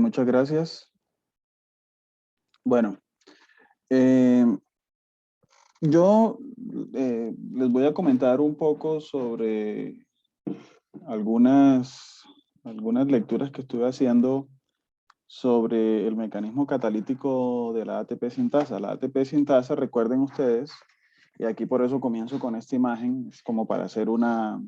Muchas gracias. Bueno, eh, yo les voy a comentar un poco sobre algunas lecturas que estuve haciendo sobre el mecanismo catalítico de la ATP sintasa. La ATP sintasa, recuerden ustedes, y aquí por eso comienzo con esta imagen, es como para hacer una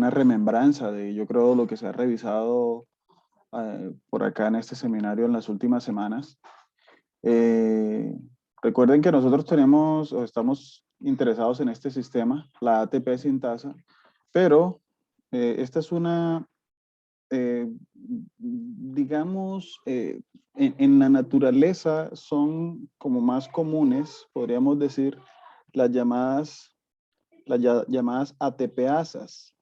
remembranza de, yo creo, lo que se ha revisado por acá en este seminario en las últimas semanas. Eh, Recuerden que nosotros tenemos o estamos interesados en este sistema, la ATP sintasa, pero esta es una, digamos, en la naturaleza son como más comunes, podríamos decir, las llamadas ATPasas.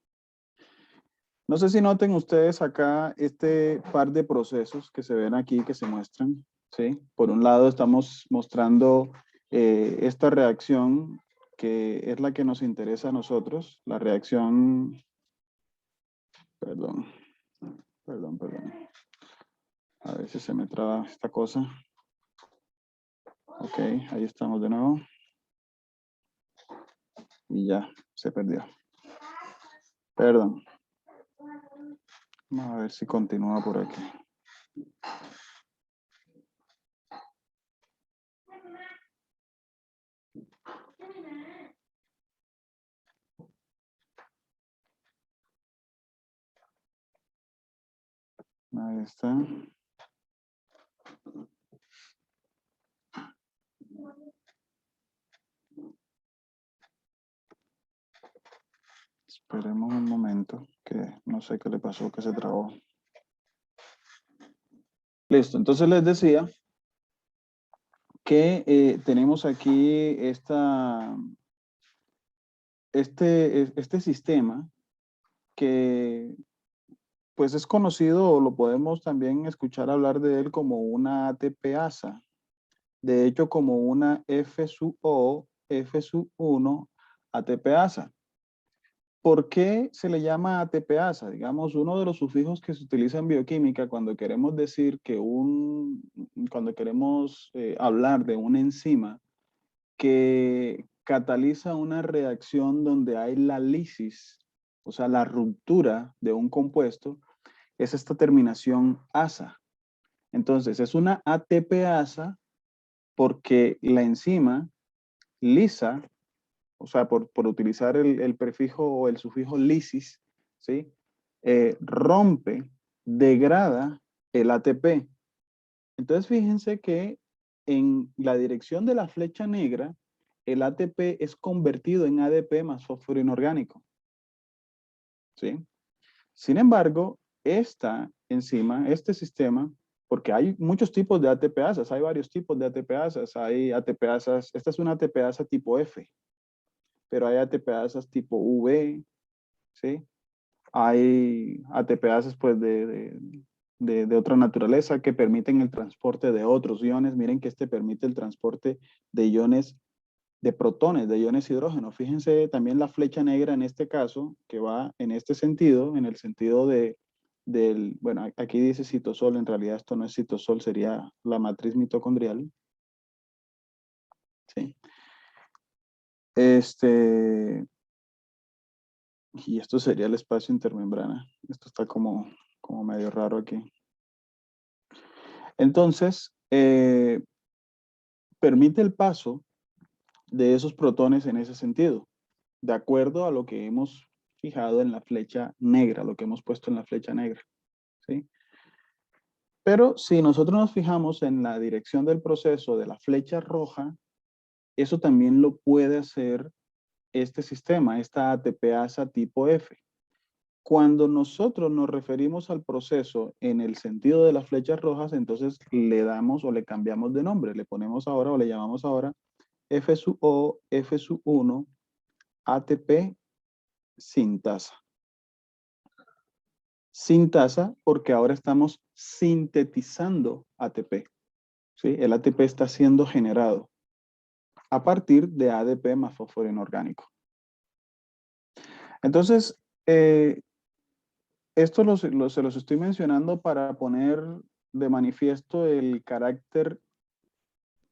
No sé si noten ustedes acá este par de procesos que se ven aquí, que se muestran, ¿sí? Por un lado estamos mostrando esta reacción que es la que nos interesa a nosotros, la reacción, perdón, perdón. A ver si se me traba esta cosa. Ok, ahí estamos de nuevo. Y ya, se perdió. Perdón. Vamos a ver si continúa por aquí. Ahí está. Esperemos un momento, que no sé qué le pasó, que se trabó. Listo, entonces les decía que tenemos aquí este sistema que pues es conocido o lo podemos también escuchar hablar de él como una ATPasa. De hecho, como una F sub O, F sub 1 ATPasa. ¿Por qué se le llama ATPasa? Digamos, uno de los sufijos que se utiliza en bioquímica cuando queremos decir cuando queremos hablar de una enzima que cataliza una reacción donde hay la lisis, o sea, la ruptura de un compuesto, es esta terminación asa. Entonces, es una ATPasa porque la enzima lisa, o sea, por utilizar el prefijo o el sufijo lisis, ¿sí? Rompe, degrada el ATP. Entonces, fíjense que en la dirección de la flecha negra, el ATP es convertido en ADP más fósforo inorgánico, ¿sí? Sin embargo, esta enzima, este sistema, porque hay muchos tipos de ATPasas, hay varios tipos de ATPasas, hay ATPasas, esta es una ATPasa tipo F, pero hay ATPasas tipo V, ¿sí? Hay ATPasas pues de otra naturaleza que permiten el transporte de otros iones. Miren que este permite el transporte de iones, de protones, de iones hidrógeno. Fíjense también la flecha negra en este caso, que va en este sentido, en el sentido bueno, aquí dice citosol, en realidad esto no es citosol, sería la matriz mitocondrial. ¿Sí? Y esto sería el espacio intermembrana. Esto está como medio raro aquí. Entonces, permite el paso de esos protones en ese sentido, de acuerdo a lo que hemos fijado en la flecha negra, lo que hemos puesto en la flecha negra, ¿sí? Pero si nosotros nos fijamos en la dirección del proceso de la flecha roja, eso también lo puede hacer este sistema, esta ATPasa tipo F. Cuando nosotros nos referimos al proceso en el sentido de las flechas rojas, entonces le damos o le cambiamos de nombre, le ponemos ahora o le llamamos ahora F sub O, F sub 1, ATP sintasa. Sintasa porque ahora estamos sintetizando ATP. ¿Sí? El ATP está siendo generado a partir de ADP más fósforo inorgánico. Entonces, Eh, Esto se los estoy mencionando para poner de manifiesto el carácter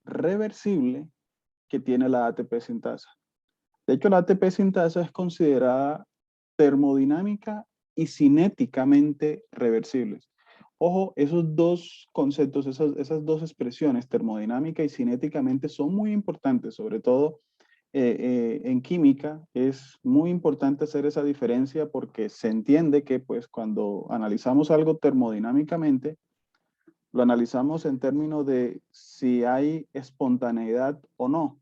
reversible que tiene la ATP sintasa. De hecho, la ATP sintasa es considerada termodinámica y cinéticamente reversibles. Ojo, esos dos conceptos, esas dos expresiones, termodinámica y cinéticamente, son muy importantes, sobre todo en química. Es muy importante hacer esa diferencia porque se entiende que pues cuando analizamos algo termodinámicamente, lo analizamos en términos de si hay espontaneidad o no.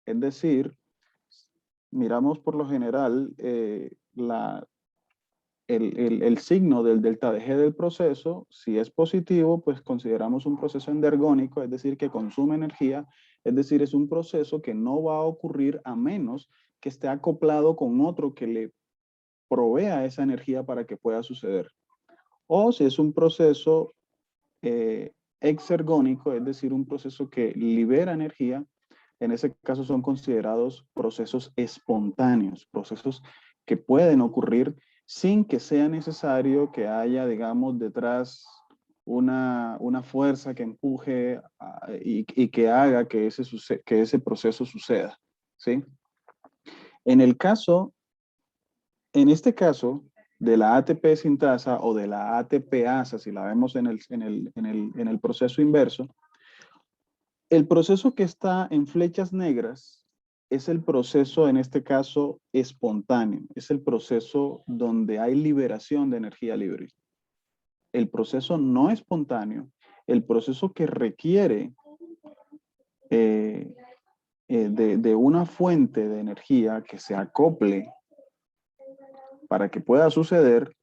Es decir, miramos por lo general el signo del delta de G del proceso. Si es positivo, pues consideramos un proceso endergónico, es decir, que consume energía, es decir, es un proceso que no va a ocurrir a menos que esté acoplado con otro que le provea esa energía para que pueda suceder. O si es un proceso exergónico, es decir, un proceso que libera energía, en ese caso son considerados procesos espontáneos, procesos que pueden ocurrir sin que sea necesario que haya, digamos, detrás una fuerza que empuje y que haga que ese proceso suceda, ¿sí? En el caso, en este caso de la ATP sintasa o de la ATPasa, si la vemos en el proceso inverso, el proceso que está en flechas negras es el proceso, en este caso, espontáneo. Es el proceso donde hay liberación de energía libre. El proceso no espontáneo, el proceso que requiere eh, de una fuente de energía que se acople para que pueda suceder,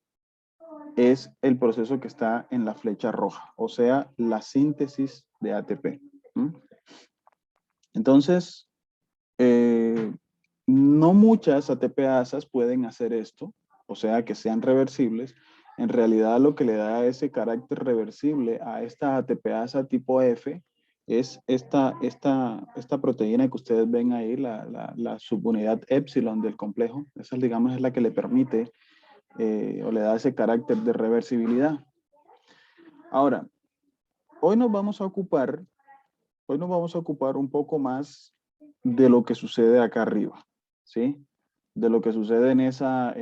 es el proceso que está en la flecha roja, o sea, la síntesis de ATP. ¿Mm? Entonces, no muchas ATPasas pueden hacer esto, o sea, que sean reversibles. En realidad, lo que le da ese carácter reversible a esta ATPasa tipo F es esta proteína que ustedes ven ahí, la subunidad epsilon del complejo. Esa, digamos, es la que le permite o le da ese carácter de reversibilidad. Ahora, hoy nos vamos a ocupar un poco más de lo que sucede acá arriba, ¿sí? De lo que sucede en esa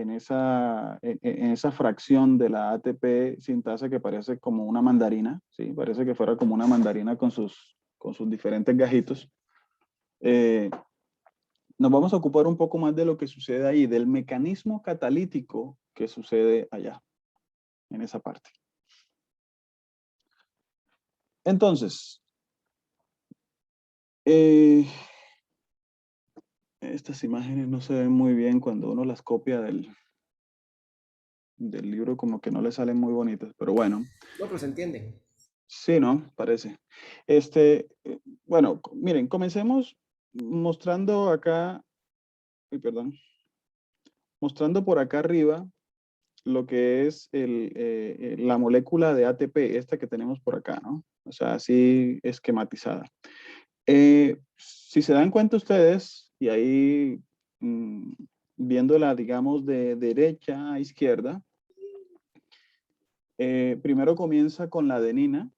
fracción de la ATP sintasa que parece como una mandarina, ¿sí? Parece que fuera como una mandarina con sus diferentes gajitos. Nos vamos a ocupar un poco más de lo que sucede ahí, del mecanismo catalítico que sucede allá, en esa parte. Entonces, estas imágenes no se ven muy bien cuando uno las copia del libro, como que no le salen muy bonitas, pero bueno. No, pero se entiende. Sí, ¿no? Parece. Bueno, miren, comencemos mostrando acá, perdón, mostrando por acá arriba lo que es la molécula de ATP, esta que tenemos por acá, ¿no? O sea, así esquematizada. Si se dan cuenta ustedes, y ahí viéndola, digamos, de derecha a izquierda, primero comienza con la adenina,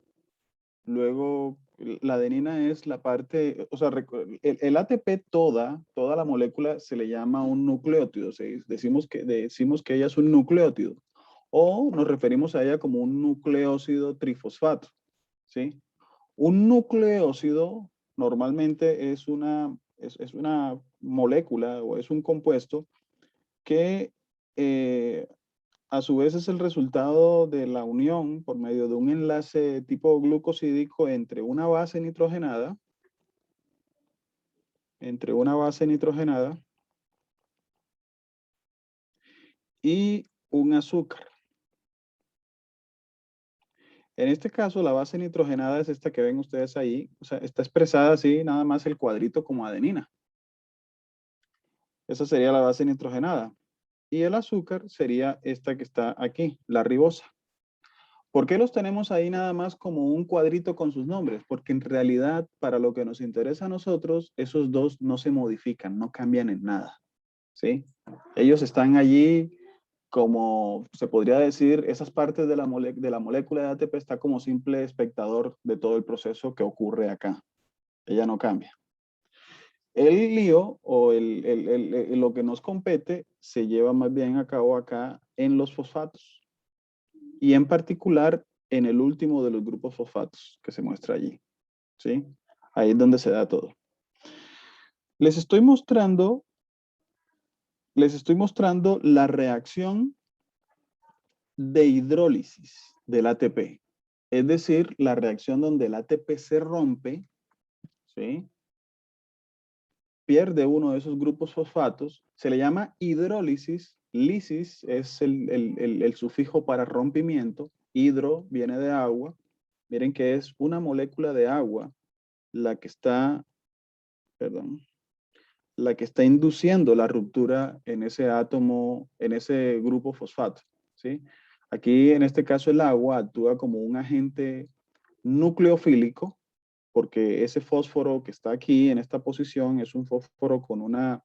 luego la adenina es la parte, o sea, el ATP toda la molécula se le llama un nucleótido, decimos que ella es un nucleótido, o nos referimos a ella como un nucleósido trifosfato, ¿sí? Un nucleósido normalmente es es una molécula o es un compuesto que a su vez es el resultado de la unión por medio de un enlace tipo glucosídico entre una base nitrogenada y un azúcar. En este caso, la base nitrogenada es esta que ven ustedes ahí, o sea, está expresada así, nada más el cuadrito como adenina. Esa sería la base nitrogenada. Y el azúcar sería esta que está aquí, la ribosa. ¿Por qué los tenemos ahí nada más como un cuadrito con sus nombres? Porque en realidad, para lo que nos interesa a nosotros, esos dos no se modifican, no cambian en nada, ¿sí? Ellos están allí como se podría decir, esas partes de de la molécula de ATP está como simple espectador de todo el proceso que ocurre acá. Ella no cambia. El lío o lo que nos compete se lleva más bien a cabo acá en los fosfatos y en particular en el último de los grupos fosfatos que se muestra allí, ¿sí? Ahí es donde se da todo. Les estoy mostrando la reacción de hidrólisis del ATP. Es decir, la reacción donde el ATP se rompe, ¿sí? Pierde uno de esos grupos fosfatos, se le llama hidrólisis. Lisis es el sufijo para rompimiento. Hidro viene de agua. Miren que es una molécula de agua la que está, perdón, la que está induciendo la ruptura en ese átomo, en ese grupo fosfato, ¿sí? Aquí, en este caso, el agua actúa como un agente nucleofílico, porque ese fósforo que está aquí en esta posición es un fósforo con una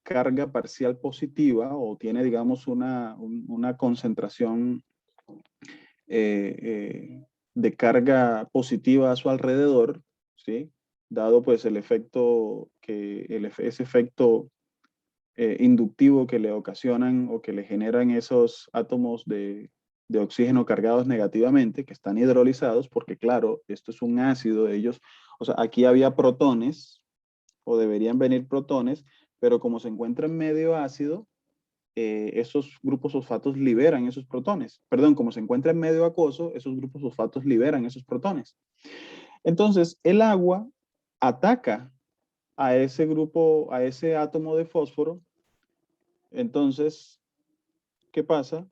carga parcial positiva o tiene, digamos, una concentración de carga positiva a su alrededor, ¿sí? Dado pues el efecto ese efecto inductivo que le ocasionan o que le generan esos átomos de oxígeno cargados negativamente, que están hidrolizados, porque claro, esto es un ácido, ellos, o sea, aquí había protones, o deberían venir protones, pero como se encuentra en medio ácido, esos grupos fosfatos liberan esos protones. Perdón, como se encuentra en medio acuoso, esos grupos fosfatos liberan esos protones. Entonces, el agua ataca a ese grupo, a ese átomo de fósforo. Entonces, ¿qué pasa?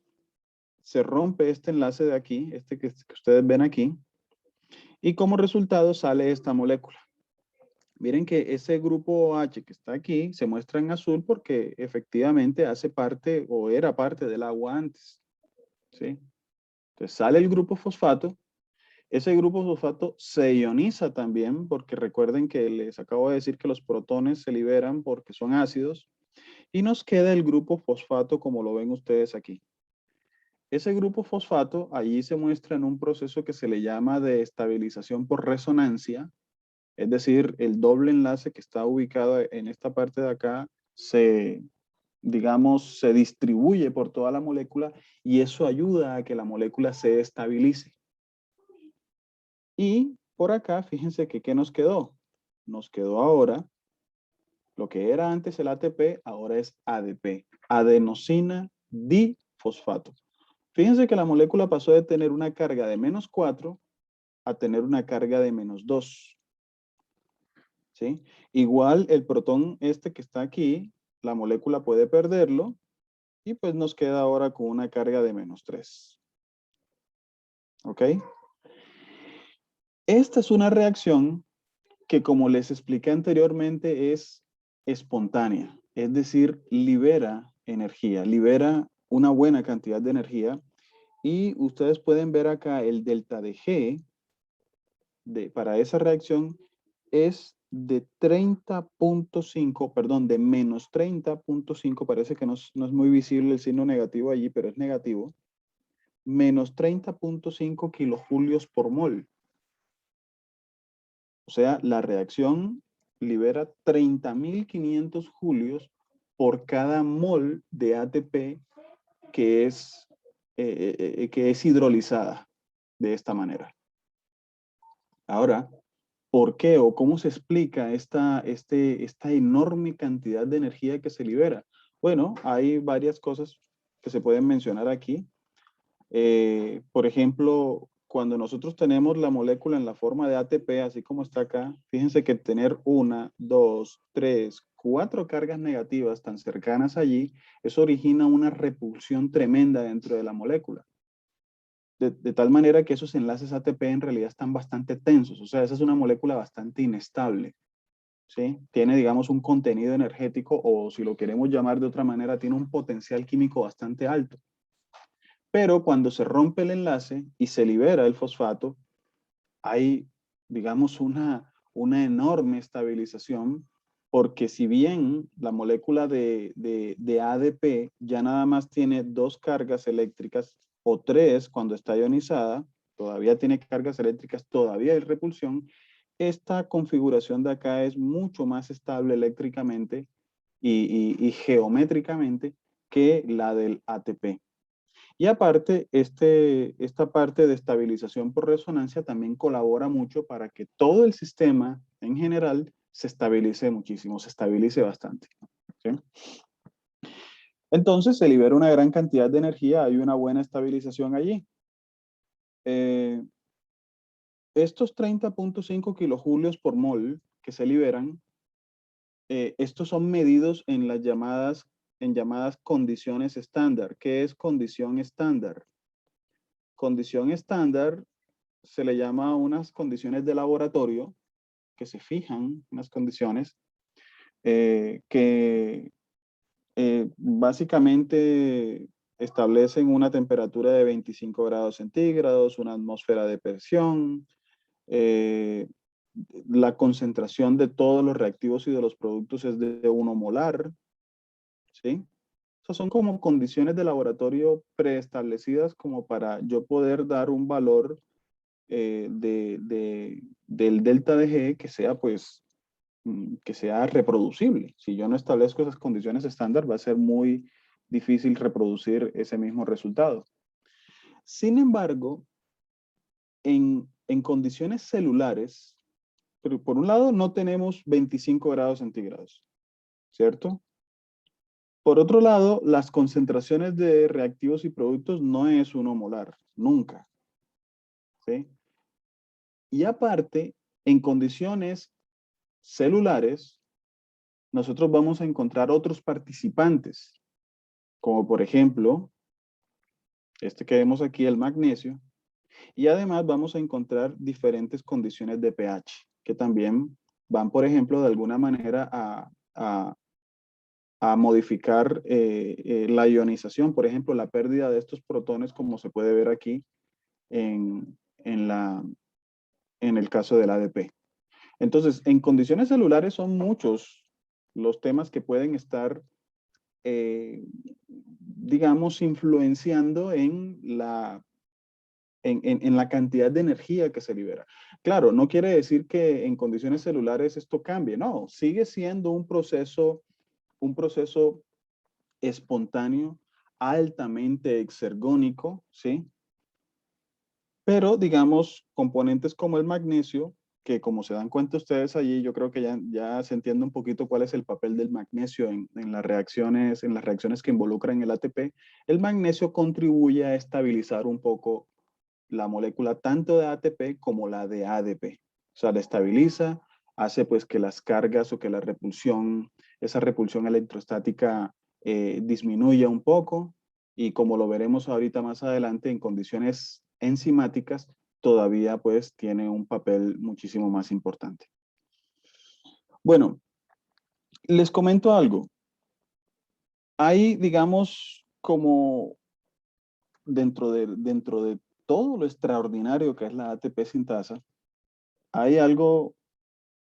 Se rompe este enlace de aquí, este que ustedes ven aquí, y como resultado sale esta molécula. Miren que ese grupo H que está aquí se muestra en azul porque efectivamente hace parte o era parte del agua antes, ¿sí? Entonces sale el grupo fosfato. Ese grupo fosfato se ioniza también porque recuerden que les acabo de decir que los protones se liberan porque son ácidos y nos queda el grupo fosfato como lo ven ustedes aquí. Ese grupo fosfato allí se muestra en un proceso que se le llama de estabilización por resonancia, es decir, el doble enlace que está ubicado en esta parte de acá digamos, se distribuye por toda la molécula y eso ayuda a que la molécula se estabilice. Y por acá, fíjense que ¿qué nos quedó? Nos quedó ahora, lo que era antes el ATP, ahora es ADP, adenosina difosfato. Fíjense que la molécula pasó de tener una carga de -4 a tener una carga de -2. ¿Sí? Igual el protón este que está aquí, la molécula puede perderlo y pues nos queda ahora con una carga de -3. ¿Ok? Esta es una reacción que, como les expliqué anteriormente, es espontánea, es decir, libera energía, libera una buena cantidad de energía y ustedes pueden ver acá el delta de G para esa reacción es de 30.5, perdón, de -30.5, parece que no es muy visible el signo negativo allí, pero es negativo, -30.5 kilojulios por mol. O sea, la reacción libera 30.500 julios por cada mol de ATP que es hidrolizada de esta manera. Ahora, ¿por qué o cómo se explica esta enorme cantidad de energía que se libera? Bueno, hay varias cosas que se pueden mencionar aquí. Por ejemplo, cuando nosotros tenemos la molécula en la forma de ATP, así como está acá, fíjense que tener 1, 2, 3, 4 cargas negativas tan cercanas allí, eso origina una repulsión tremenda dentro de la molécula. De tal manera que esos enlaces ATP en realidad están bastante tensos, o sea, esa es una molécula bastante inestable, ¿sí? Tiene, digamos, un contenido energético o si lo queremos llamar de otra manera, tiene un potencial químico bastante alto. Pero cuando se rompe el enlace y se libera el fosfato, hay, digamos, una enorme estabilización porque si bien la molécula de ADP ya nada más tiene 2 cargas eléctricas o 3 cuando está ionizada, todavía tiene cargas eléctricas, todavía hay repulsión, esta configuración de acá es mucho más estable eléctricamente y geométricamente que la del ATP. Y aparte, esta parte de estabilización por resonancia también colabora mucho para que todo el sistema en general se estabilice muchísimo, se estabilice bastante. ¿Sí? Entonces se libera una gran cantidad de energía, hay una buena estabilización allí. Estos 30.5 kilojulios por mol que se liberan, estos son medidos en las llamadas condiciones estándar. ¿Qué es condición estándar? Condición estándar se le llama a unas condiciones de laboratorio que se fijan, unas condiciones que básicamente establecen una temperatura de 25 grados centígrados, una atmósfera de presión, la concentración de todos los reactivos y de los productos es de 1 molar, ¿sí? Esas son como condiciones de laboratorio preestablecidas como para yo poder dar un valor del delta de G que sea pues que sea reproducible. Si yo no establezco esas condiciones estándar, va a ser muy difícil reproducir ese mismo resultado. Sin embargo, en condiciones celulares, pero por un lado no tenemos 25 grados centígrados, ¿cierto? Por otro lado, las concentraciones de reactivos y productos no es 1 molar, nunca, ¿sí? Y aparte, en condiciones celulares, nosotros vamos a encontrar otros participantes, como por ejemplo, este que vemos aquí, el magnesio, y además vamos a encontrar diferentes condiciones de pH, que también van, por ejemplo, de alguna manera a modificar la ionización, por ejemplo, la pérdida de estos protones, como se puede ver aquí en el caso del ADP. Entonces, en condiciones celulares son muchos los temas que pueden estar digamos, influenciando en la cantidad de energía que se libera. Claro, no quiere decir que en condiciones celulares esto cambie, no, sigue siendo un proceso espontáneo, altamente exergónico, ¿sí? Pero, digamos, componentes como el magnesio, que como se dan cuenta ustedes allí, yo creo que ya se entiende un poquito cuál es el papel del magnesio en las reacciones que involucran el ATP. El magnesio contribuye a estabilizar un poco la molécula tanto de ATP como la de ADP. O sea, la estabiliza, hace pues que las cargas o que la repulsión, esa repulsión electrostática disminuya un poco y como lo veremos ahorita más adelante en condiciones enzimáticas, todavía pues tiene un papel muchísimo más importante. Bueno, les comento algo. Hay, digamos, como dentro de todo lo extraordinario que es la ATP sintasa, hay algo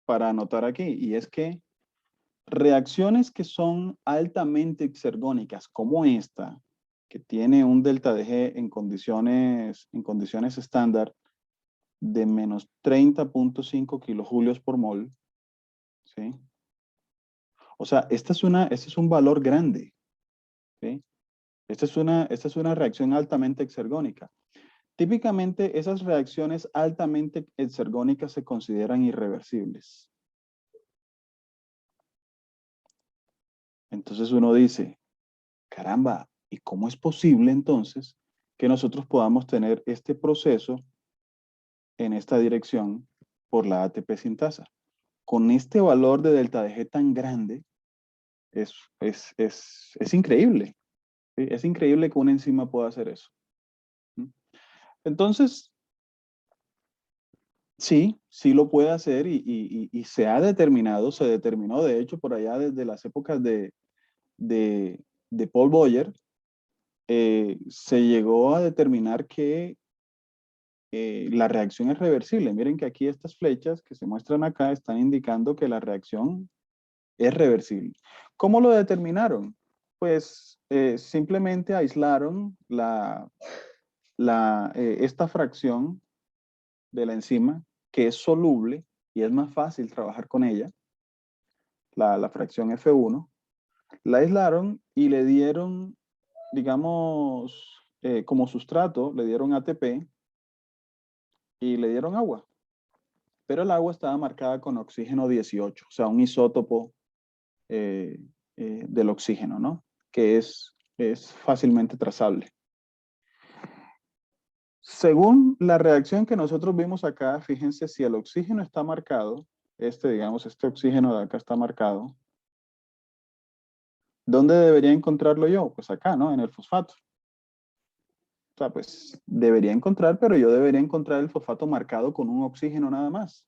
para anotar aquí y es que reacciones que son altamente exergónicas como esta, que tiene un delta de G en condiciones estándar de menos 30.5 kilojulios por mol, ¿sí? O sea, este es un valor grande, ¿sí? Esta es una reacción altamente exergónica. Típicamente esas reacciones altamente exergónicas se consideran irreversibles. Entonces uno dice, caramba, ¿y cómo es posible entonces que nosotros podamos tener este proceso en esta dirección por la ATP sintasa? Con este valor de delta de G tan grande, es increíble. ¿Sí? Es increíble que una enzima pueda hacer eso. ¿Mm? Entonces, sí, sí lo puede hacer y se ha determinado, se determinó de hecho por allá desde las épocas de Paul Boyer, se llegó a determinar que la reacción es reversible. Miren que aquí estas flechas que se muestran acá están indicando que la reacción Es reversible. ¿Cómo lo determinaron? Pues simplemente aislaron esta fracción de la enzima que es soluble y es más fácil trabajar con ella, la fracción F1, la aislaron y le dieron, digamos, como sustrato, le dieron ATP y le dieron agua. Pero el agua estaba marcada con oxígeno 18, o sea, un isótopo eh, del oxígeno, ¿no? Que es fácilmente trazable. Según la reacción que nosotros vimos acá, fíjense si el oxígeno está marcado, digamos, este oxígeno de acá está marcado, ¿dónde debería encontrarlo yo? Pues acá, ¿no? En el fosfato. O sea, pues debería encontrar, pero yo debería encontrar el fosfato marcado con un oxígeno nada más.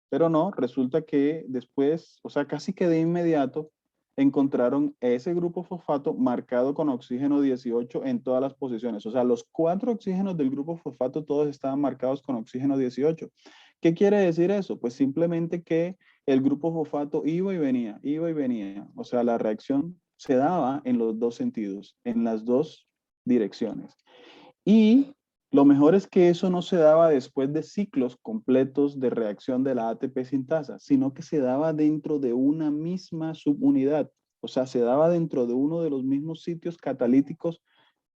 Pero no, resulta que después, o sea, casi que de inmediato, encontraron ese grupo fosfato marcado con oxígeno 18 en todas las posiciones. O sea, los 4 oxígenos del grupo fosfato todos estaban marcados con oxígeno 18. ¿Qué quiere decir eso? Pues simplemente que el grupo fosfato iba y venía, iba y venía. O sea, la reacción se daba en los dos sentidos, en las dos direcciones. Y lo mejor es que eso no se daba después de ciclos completos de reacción de la ATP sintasa, sino que se daba dentro de una misma subunidad. O sea, se daba dentro de uno de los mismos sitios catalíticos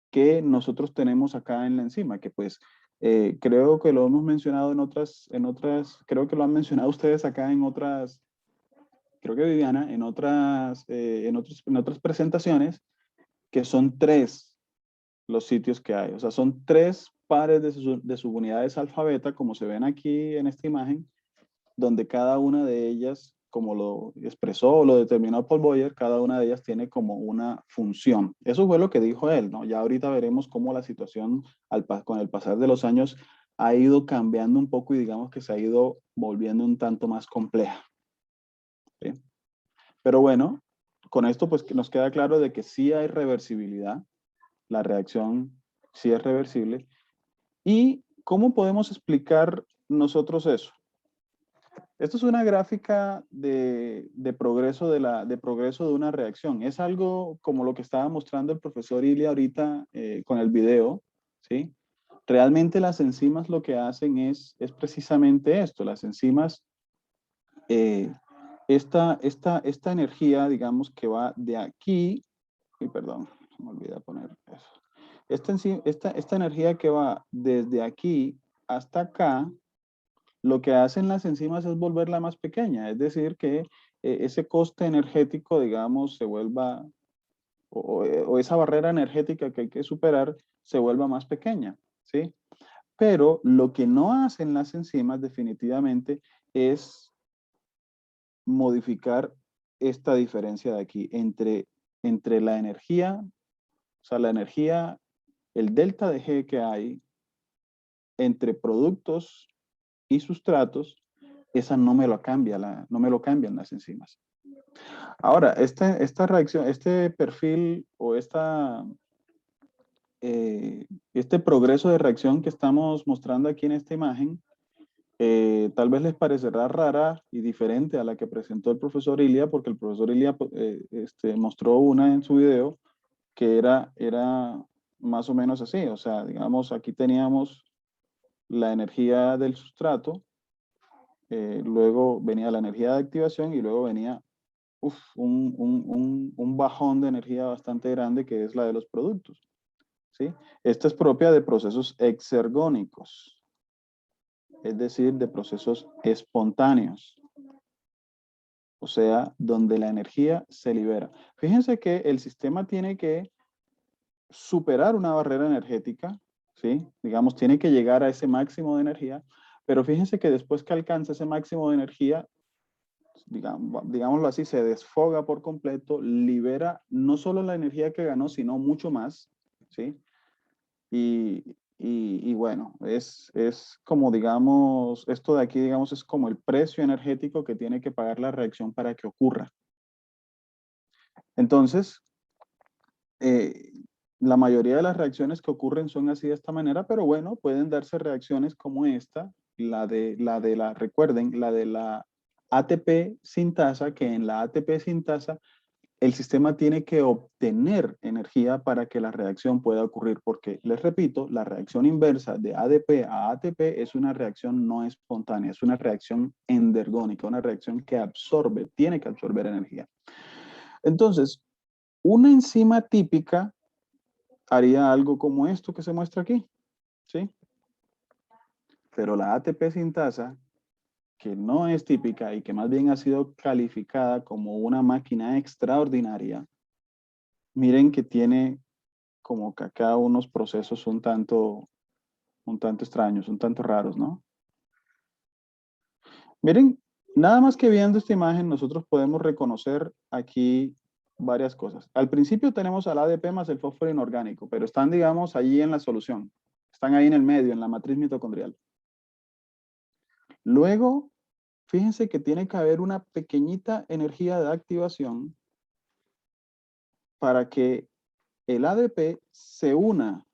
que nosotros tenemos acá en la enzima, que pues creo que lo hemos mencionado creo que lo han mencionado ustedes acá en otras, creo que Viviana, en otras presentaciones, que son 3 los sitios que hay. O sea, son 3 pares de subunidades alfa beta, como se ven aquí en esta imagen, donde cada una de ellas, como lo expresó o lo determinó Paul Boyer, cada una de ellas tiene como una función. Eso fue lo que dijo él, ¿no? Ya ahorita veremos cómo la situación con el pasar de los años ha ido cambiando un poco y digamos que se ha ido volviendo un tanto más compleja. ¿Sí? Pero bueno, con esto pues nos queda claro de que sí hay reversibilidad, la reacción sí es reversible. ¿Y cómo podemos explicar nosotros eso? Esto es una gráfica de progreso de progreso de una reacción. Es algo como lo que estaba mostrando el profesor Ilia ahorita con el video, ¿sí? Realmente las enzimas lo que hacen es precisamente esto. Las enzimas, eh, esta energía, digamos, que va de aquí, y perdón, se me olvidó poner eso. Esta energía que va desde aquí hasta acá, lo que hacen las enzimas es volverla más pequeña, es decir, que ese coste energético, digamos, se vuelva, o esa barrera energética que hay que superar, se vuelva más pequeña, ¿sí? Pero lo que no hacen las enzimas definitivamente es modificar esta diferencia de aquí entre la energía, o sea, la energía, el delta de G que hay entre productos y sustratos, esa no me lo no me lo cambian las enzimas. Ahora, esta reacción, este perfil o este progreso de reacción que estamos mostrando aquí en esta imagen, tal vez les parecerá rara y diferente a la que presentó el profesor Ilia, porque el profesor Ilia mostró una en su video que era más o menos así. O sea, digamos, aquí teníamos la energía del sustrato, luego venía la energía de activación y luego venía un bajón de energía bastante grande que es la de los productos. ¿Sí? Esta es propia de procesos exergónicos, es decir, de procesos espontáneos, o sea, donde la energía se libera. Fíjense que el sistema tiene que superar una barrera energética, ¿sí? Digamos, tiene que llegar a ese máximo de energía, pero fíjense que después que alcanza ese máximo de energía, digámoslo así, se desfoga por completo, libera no solo la energía que ganó, sino mucho más, ¿sí? Y bueno, es como, digamos, esto de aquí, digamos, es como el precio energético que tiene que pagar la reacción para que ocurra. Entonces, eh, la mayoría de las reacciones que ocurren son así de esta manera, pero bueno, pueden darse reacciones como esta, recuerden, ATP sintasa, que en la ATP sintasa el sistema tiene que obtener energía para que la reacción pueda ocurrir, porque, les repito, la reacción inversa de ADP a ATP es una reacción no espontánea, es una reacción endergónica, una reacción que absorbe, tiene que absorber energía. Entonces, una enzima típica haría algo como esto que se muestra aquí, ¿sí? Pero la ATP sintasa, que no es típica y que más bien ha sido calificada como una máquina extraordinaria, miren que tiene como que acá unos procesos un tanto extraños, un tanto raros, ¿no? Miren, nada más que viendo esta imagen, nosotros podemos reconocer aquí varias cosas. Al principio tenemos al ADP más el fósforo inorgánico, pero están, digamos, allí en la solución. Están ahí en el medio, en la matriz mitocondrial. Luego, fíjense que tiene que haber una pequeñita energía de activación para que el ADP se una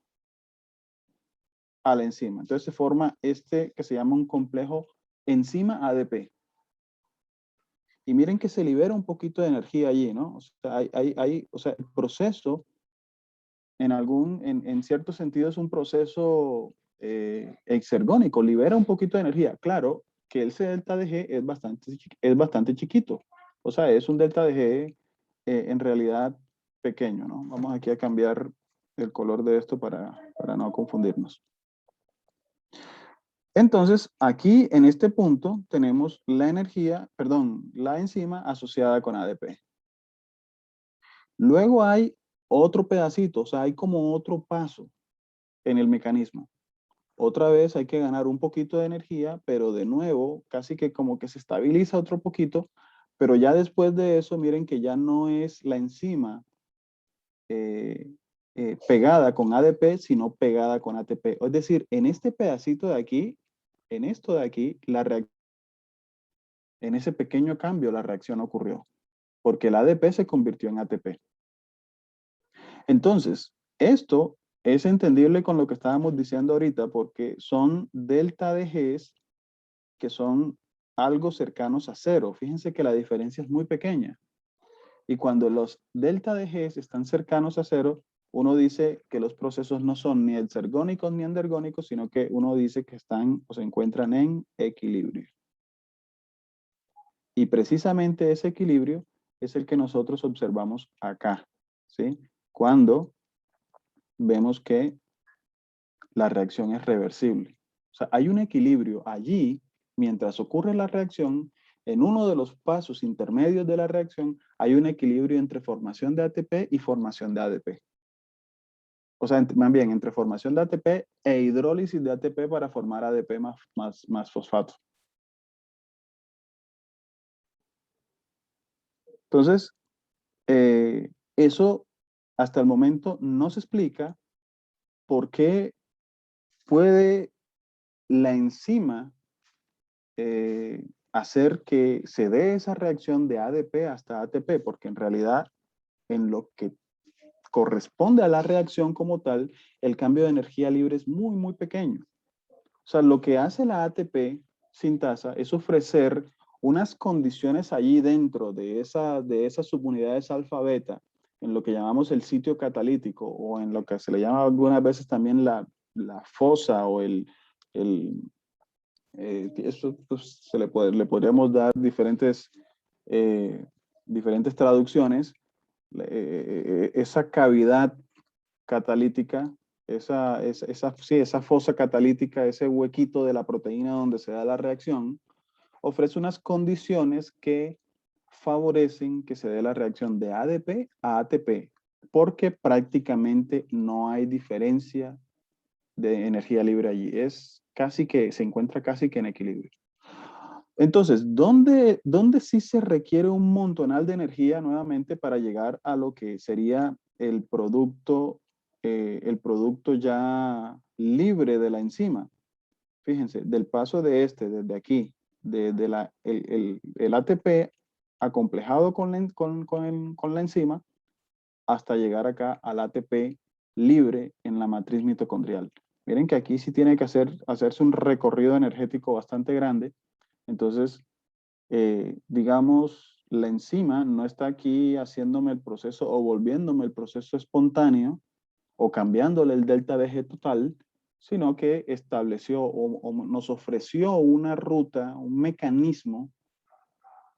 a la enzima. Entonces se forma este que se llama un complejo enzima ADP. Y miren que se libera un poquito de energía allí, ¿no? O sea, o sea, el proceso en cierto sentido es un proceso exergónico, libera un poquito de energía. Claro que ese delta de G es bastante chiquito. O sea, es un delta de G en realidad pequeño, ¿no? Vamos aquí a cambiar el color de esto para no confundirnos. Entonces, aquí en este punto tenemos la energía, perdón, la enzima asociada con ADP. Luego hay otro pedacito, o sea, hay como otro paso en el mecanismo. Otra vez hay que ganar un poquito de energía, pero de nuevo, casi que como que se estabiliza otro poquito, pero ya después de eso, miren que ya no es la enzima pegada con ADP, sino pegada con ATP. Es decir, en este pedacito de aquí, en esto de aquí, en ese pequeño cambio la reacción ocurrió, porque el ADP se convirtió en ATP. Entonces, esto es entendible con lo que estábamos diciendo ahorita, porque son delta de Gs que son algo cercanos a cero. Fíjense que la diferencia es muy pequeña. Y cuando los delta de Gs están cercanos a cero, uno dice que los procesos no son ni exergónicos ni endergónicos, sino que uno dice que están o se encuentran en equilibrio. Y precisamente ese equilibrio es el que nosotros observamos acá, ¿sí? Cuando vemos que la reacción es reversible. O sea, hay un equilibrio allí mientras ocurre la reacción. En uno de los pasos intermedios de la reacción hay un equilibrio entre formación de ATP y formación de ADP. O sea, más bien entre formación de ATP e hidrólisis de ATP para formar ADP más fosfato. Entonces, eso hasta el momento no se explica por qué puede la enzima hacer que se dé esa reacción de ADP hasta ATP, porque en realidad en lo que corresponde a la reacción como tal, el cambio de energía libre es muy pequeño. O sea, lo que hace la ATP sintasa es ofrecer unas condiciones allí dentro de esas subunidades alfa-beta, en lo que llamamos el sitio catalítico, o en lo que se le llama algunas veces también la fosa o eso pues, le podríamos dar diferentes traducciones. Esa cavidad catalítica, esa fosa catalítica, ese huequito de la proteína donde se da la reacción, ofrece unas condiciones que favorecen que se dé la reacción de ADP a ATP, porque prácticamente no hay diferencia de energía libre allí. Se encuentra casi que en equilibrio. Entonces, ¿dónde sí se requiere un montonal de energía nuevamente para llegar a lo que sería el producto ya libre de la enzima? Fíjense, del paso desde aquí, el ATP acomplejado con la enzima, hasta llegar acá al ATP libre en la matriz mitocondrial. Miren que aquí sí tiene que hacerse un recorrido energético bastante grande. Entonces, digamos, la enzima no está aquí haciéndome el proceso o volviéndome el proceso espontáneo o cambiándole el delta de G total, sino que estableció o nos ofreció una ruta, un mecanismo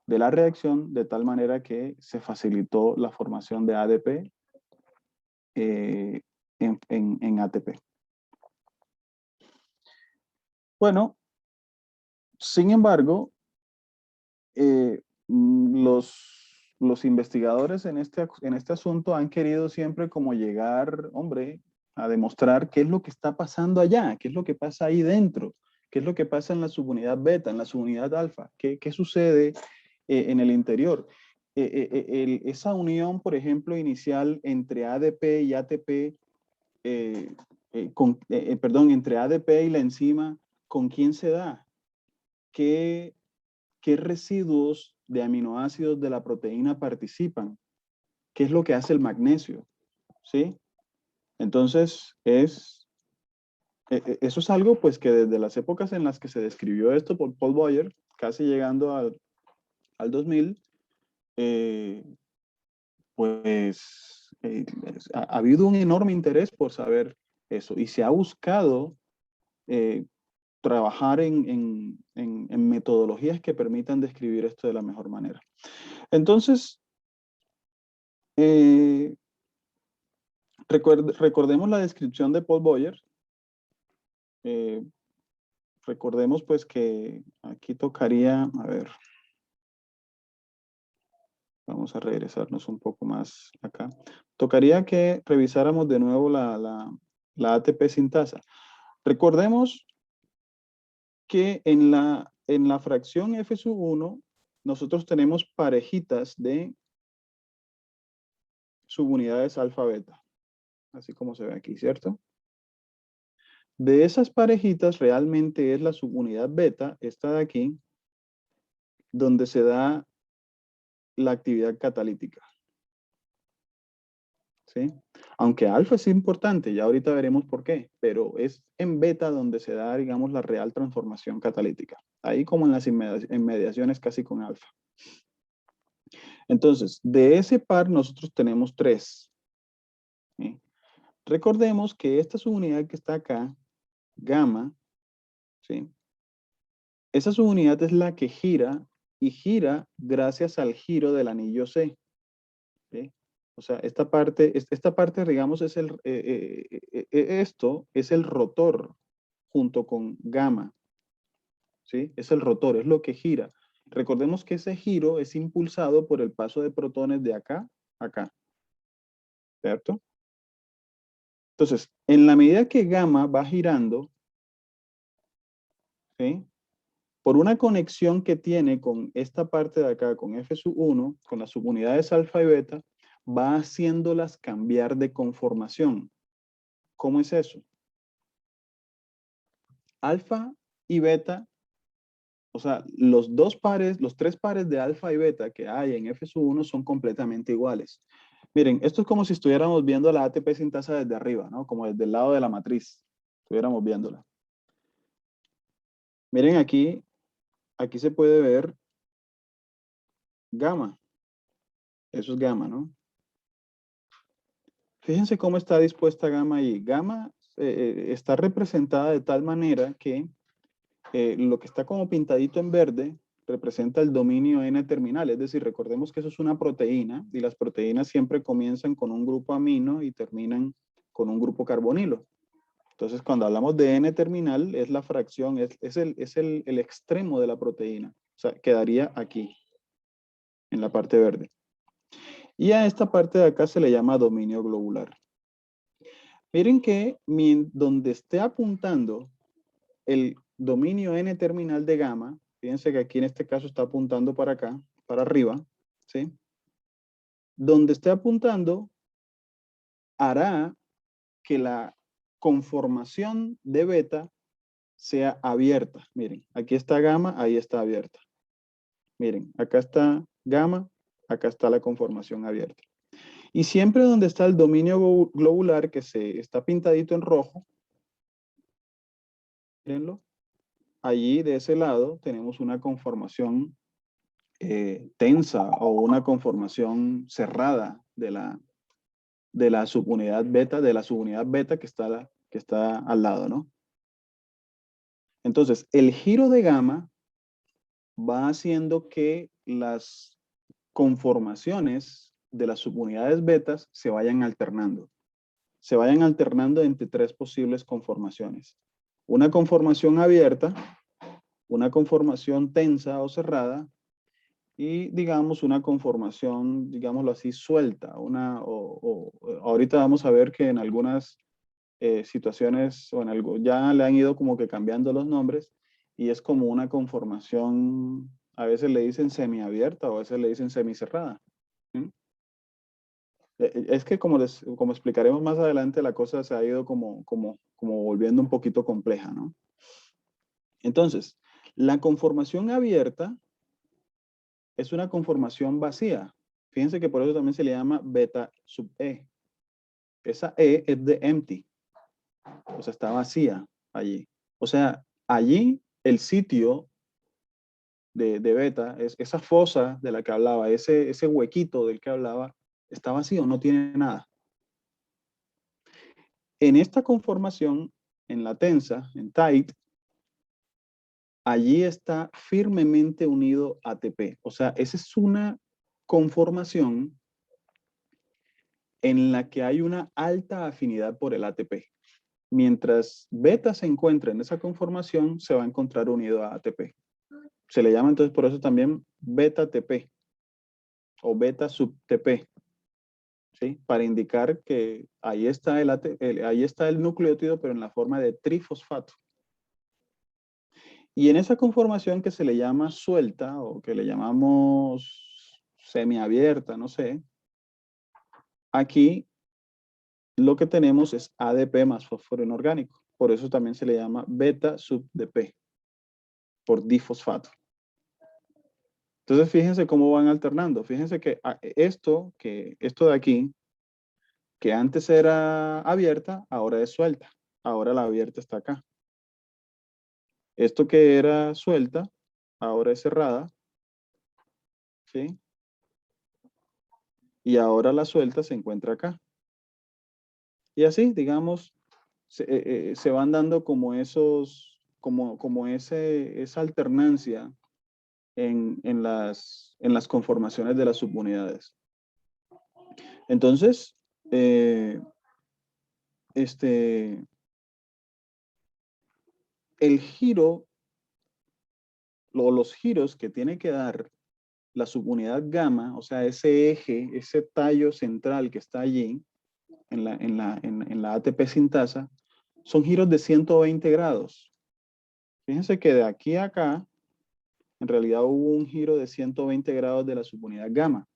de la reacción de tal manera que se facilitó la formación de ADP en ATP. Bueno, sin embargo, los investigadores en este asunto han querido siempre como llegar, hombre, a demostrar qué es lo que está pasando allá, qué es lo que pasa ahí dentro, qué es lo que pasa en la subunidad beta, en la subunidad alfa, qué sucede en el interior. Esa unión, por ejemplo, inicial entre ADP y ATP, perdón, entre ADP y la enzima, ¿con quién se da? ¿Qué residuos de aminoácidos de la proteína participan? ¿Qué es lo que hace el magnesio? ¿Sí? Entonces, eso es algo pues que desde las épocas en las que se describió esto por Paul Boyer, casi llegando al 2000, pues ha habido un enorme interés por saber eso y se ha buscado trabajar en metodologías que permitan describir esto de la mejor manera. Entonces, recordemos la descripción de Paul Boyer. Recordemos pues que aquí tocaría, a ver, vamos a regresarnos un poco más acá. Tocaría que revisáramos de nuevo la ATP sintasa. Recordemos que en la fracción F sub 1 nosotros tenemos parejitas de subunidades alfa beta, así como se ve aquí, ¿cierto? De esas parejitas realmente es la subunidad beta, esta de aquí, donde se da la actividad catalítica. ¿Sí? Aunque alfa es importante, ya ahorita veremos por qué, pero es en beta donde se da, digamos, la real transformación catalítica. Ahí como en las inmediaciones casi con alfa. Entonces, de ese par nosotros tenemos 3. ¿Sí? Recordemos que esta subunidad que está acá, gamma, ¿sí? Esa subunidad es la que gira y gira gracias al giro del anillo C. ¿Sí? O sea, esta parte, digamos, es esto es el rotor junto con gamma. ¿Sí? Es el rotor, es lo que gira. Recordemos que ese giro es impulsado por el paso de protones de acá a acá. ¿Cierto? Entonces, en la medida que gamma va girando, ¿sí? Por una conexión que tiene con esta parte de acá, con F sub 1, con las subunidades alfa y beta, va haciéndolas cambiar de conformación. ¿Cómo es eso? Alfa y beta, o sea, los 3 pares de alfa y beta que hay en F sub 1 son completamente iguales. Miren, esto es como si estuviéramos viendo la ATP sintasa desde arriba, ¿no? Como desde el lado de la matriz, estuviéramos viéndola. Miren aquí se puede ver gamma. Eso es gamma, ¿no? Fíjense cómo está dispuesta gamma ahí. Gamma está representada de tal manera que lo que está como pintadito en verde representa el dominio N-terminal. Es decir, recordemos que eso es una proteína y las proteínas siempre comienzan con un grupo amino y terminan con un grupo carbonilo. Entonces, cuando hablamos de N-terminal, es la fracción, es el extremo de la proteína. O sea, quedaría aquí, en la parte verde. Y a esta parte de acá se le llama dominio globular. Miren que donde esté apuntando el dominio N-terminal de gamma, fíjense que aquí en este caso está apuntando para acá, para arriba, ¿sí? Donde esté apuntando hará que la conformación de beta sea abierta. Miren, aquí está gamma, ahí está abierta. Miren, acá está gamma, acá está la conformación abierta. Y siempre donde está el dominio globular, que se está pintadito en rojo, mírenlo, allí de ese lado tenemos una conformación tensa o una conformación cerrada de la subunidad beta que está al lado, ¿no? Entonces, el giro de gamma va haciendo que las conformaciones de las subunidades betas se vayan alternando. Se vayan alternando entre tres posibles conformaciones. Una conformación abierta, una conformación tensa o cerrada, y digamos una conformación, digámoslo así, suelta. Ahorita vamos a ver que en algunas situaciones o en algo, ya le han ido como que cambiando los nombres y es como una conformación, a veces le dicen semiabierta o a veces le dicen semicerrada. ¿Sí? Es que como explicaremos más adelante, la cosa se ha ido como volviendo un poquito compleja, ¿no? Entonces, la conformación abierta es una conformación vacía. Fíjense que por eso también se le llama beta sub E. Esa E es de empty, o sea, está vacía allí. O sea, allí el sitio de beta, es esa fosa de la que hablaba, ese huequito del que hablaba, está vacío, no tiene nada. En esta conformación, en la tensa, en tight, allí está firmemente unido ATP. O sea, esa es una conformación en la que hay una alta afinidad por el ATP. Mientras beta se encuentra en esa conformación, se va a encontrar unido a ATP. Se le llama entonces por eso también beta TP o beta sub TP, ¿sí? Para indicar que ahí está ahí está el nucleótido, pero en la forma de trifosfato. Y en esa conformación que se le llama suelta o que le llamamos semiabierta, no sé, aquí lo que tenemos es ADP más fósforo inorgánico. Por eso también se le llama beta sub DP, por difosfato. Entonces, fíjense cómo van alternando. Fíjense que esto de aquí, que antes era abierta, ahora es suelta. Ahora la abierta está acá. Esto que era suelta, ahora es cerrada, ¿sí? Y ahora la suelta se encuentra acá. Y así, digamos, se van dando como esa alternancia en las conformaciones de las subunidades. Entonces, el giro, o los giros que tiene que dar la subunidad gamma, o sea, ese eje, ese tallo central que está allí, en la ATP sintasa, son giros de 120 grados. Fíjense que de aquí a acá, en realidad hubo un giro de 120 grados de la subunidad gamma.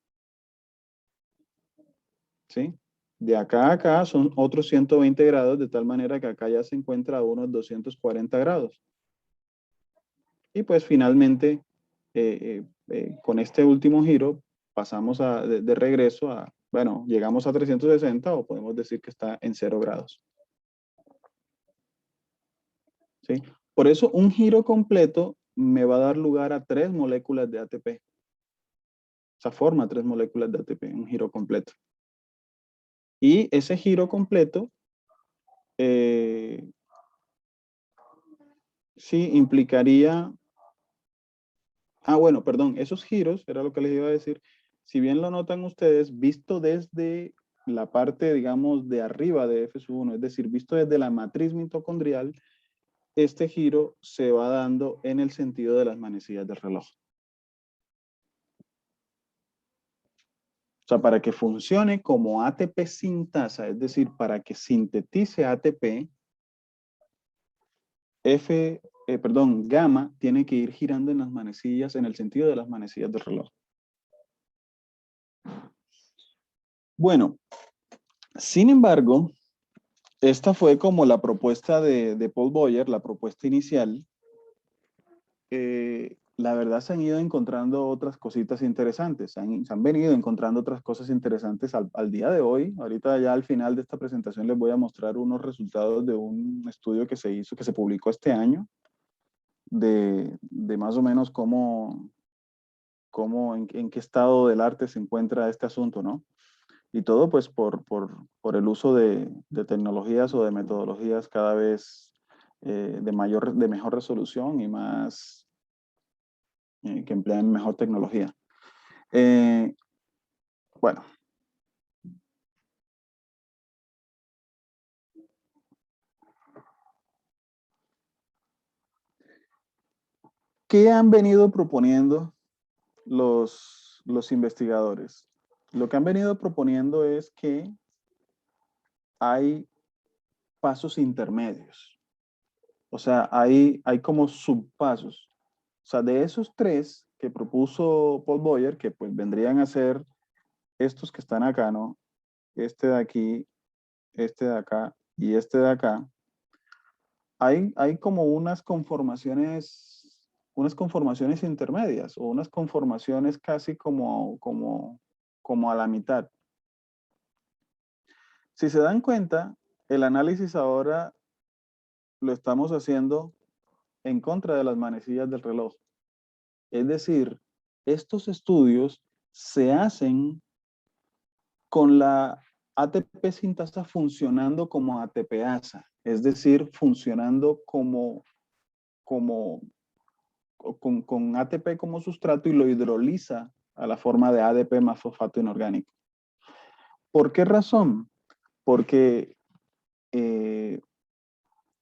¿Sí? De acá a acá son otros 120 grados, de tal manera que acá ya se encuentra a unos 240 grados. Y pues finalmente, con este último giro, pasamos de regreso a, bueno, llegamos a 360 o podemos decir que está en 0 grados. ¿Sí? Por eso un giro completo me va a dar lugar a 3 moléculas de ATP. O sea, forma 3 moléculas de ATP, un giro completo. Y ese giro completo sí implicaría, bueno, perdón, esos giros, era lo que les iba a decir, si bien lo notan ustedes, visto desde la parte, digamos, de arriba de F1, es decir, visto desde la matriz mitocondrial, este giro se va dando en el sentido de las manecillas del reloj. O sea, para que funcione como ATP sintasa, es decir, para que sintetice ATP, gamma tiene que ir girando en las manecillas, en el sentido de las manecillas del reloj. Bueno, sin embargo, esta fue como la propuesta de Paul Boyer, la propuesta inicial. La verdad se han ido encontrando otras cositas interesantes, se han venido encontrando otras cosas interesantes al día de hoy. Ahorita ya al final de esta presentación les voy a mostrar unos resultados de un estudio que se hizo, que se publicó este año, de más o menos cómo en qué estado del arte se encuentra este asunto, ¿no? Y todo pues por el uso de tecnologías o de metodologías cada vez de mejor resolución y más que emplean mejor tecnología. Bueno, ¿qué han venido proponiendo los investigadores? Lo que han venido proponiendo es que hay pasos intermedios. O sea, hay como subpasos. O sea, de esos tres que propuso Paul Boyer, que pues vendrían a ser estos que están acá, ¿no? Este de aquí, este de acá y este de acá, hay como unas conformaciones intermedias o unas conformaciones casi como a la mitad. Si se dan cuenta, el análisis ahora lo estamos haciendo en contra de las manecillas del reloj. Es decir, estos estudios se hacen con la ATP sintasa funcionando como ATPasa, es decir, funcionando como con ATP como sustrato y lo hidroliza a la forma de ADP más fosfato inorgánico. ¿Por qué razón? Porque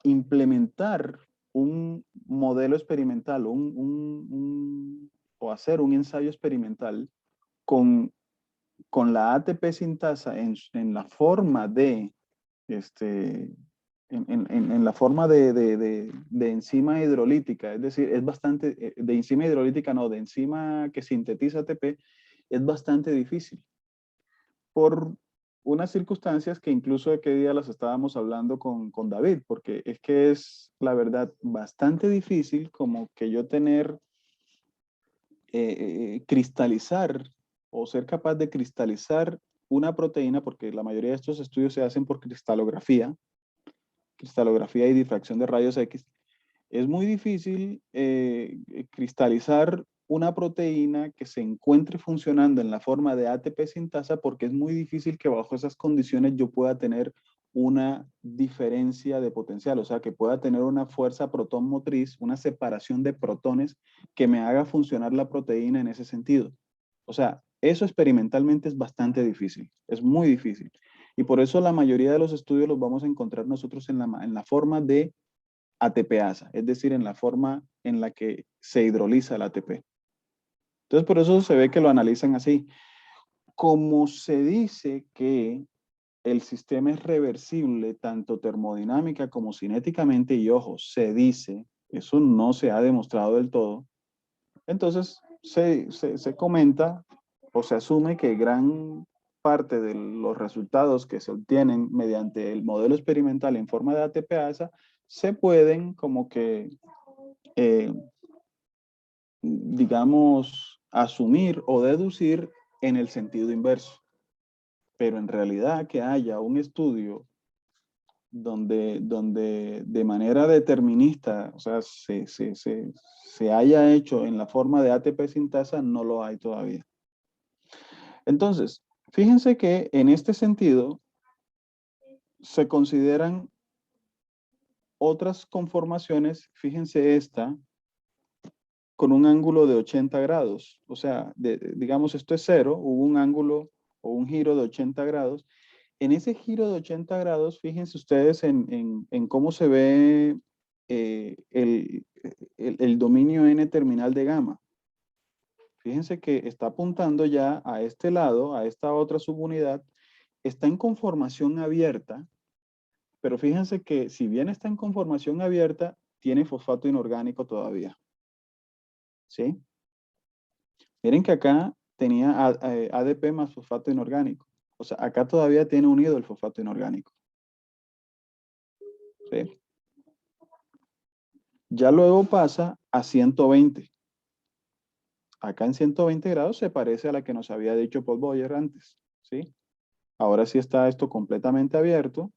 implementar un modelo experimental o hacer un ensayo experimental con, con la ATP sintasa en la forma de en la forma de enzima hidrolítica, es decir, es bastante, de enzima hidrolítica no, de enzima que sintetiza ATP, es bastante difícil por unas circunstancias que incluso aquel día las estábamos hablando con David, porque es que es, la verdad, bastante difícil como que yo tener, cristalizar o ser capaz de cristalizar una proteína, porque la mayoría de estos estudios se hacen por cristalografía y difracción de rayos X, es muy difícil cristalizar una proteína que se encuentre funcionando en la forma de ATP sintasa porque es muy difícil que bajo esas condiciones yo pueda tener una diferencia de potencial, o sea, que pueda tener una fuerza protón motriz, una separación de protones que me haga funcionar la proteína en ese sentido. O sea, eso experimentalmente es bastante difícil, es muy difícil. Y por eso la mayoría de los estudios los vamos a encontrar nosotros en la forma de ATPasa, es decir, en la forma en la que se hidroliza el ATP. Entonces, por eso se ve que lo analizan así. Como se dice que el sistema es reversible tanto termodinámica como cinéticamente, y ojo, se dice, eso no se ha demostrado del todo, entonces se comenta o se asume que gran parte de los resultados que se obtienen mediante el modelo experimental en forma de ATPasa se pueden como que eh, digamos, asumir o deducir en el sentido inverso. Pero en realidad que haya un estudio donde de manera determinista, o sea, se haya hecho en la forma de ATP sintasa, no lo hay todavía. Entonces, fíjense que en este sentido se consideran otras conformaciones, fíjense esta, con un ángulo de 80 grados. O sea, digamos, esto es cero, hubo un ángulo o un giro de 80 grados. En ese giro de 80 grados, fíjense ustedes en cómo se ve el dominio n terminal de gamma. Fíjense que está apuntando ya a este lado, a esta otra subunidad, está en conformación abierta, pero fíjense que si bien está en conformación abierta, tiene fosfato inorgánico todavía. ¿Sí? Miren que acá tenía ADP más fosfato inorgánico. O sea, acá todavía tiene unido el fosfato inorgánico. ¿Sí? Ya luego pasa a 120. Acá en 120 grados se parece a la que nos había dicho Paul Boyer antes. ¿Sí? Ahora sí está esto completamente abierto.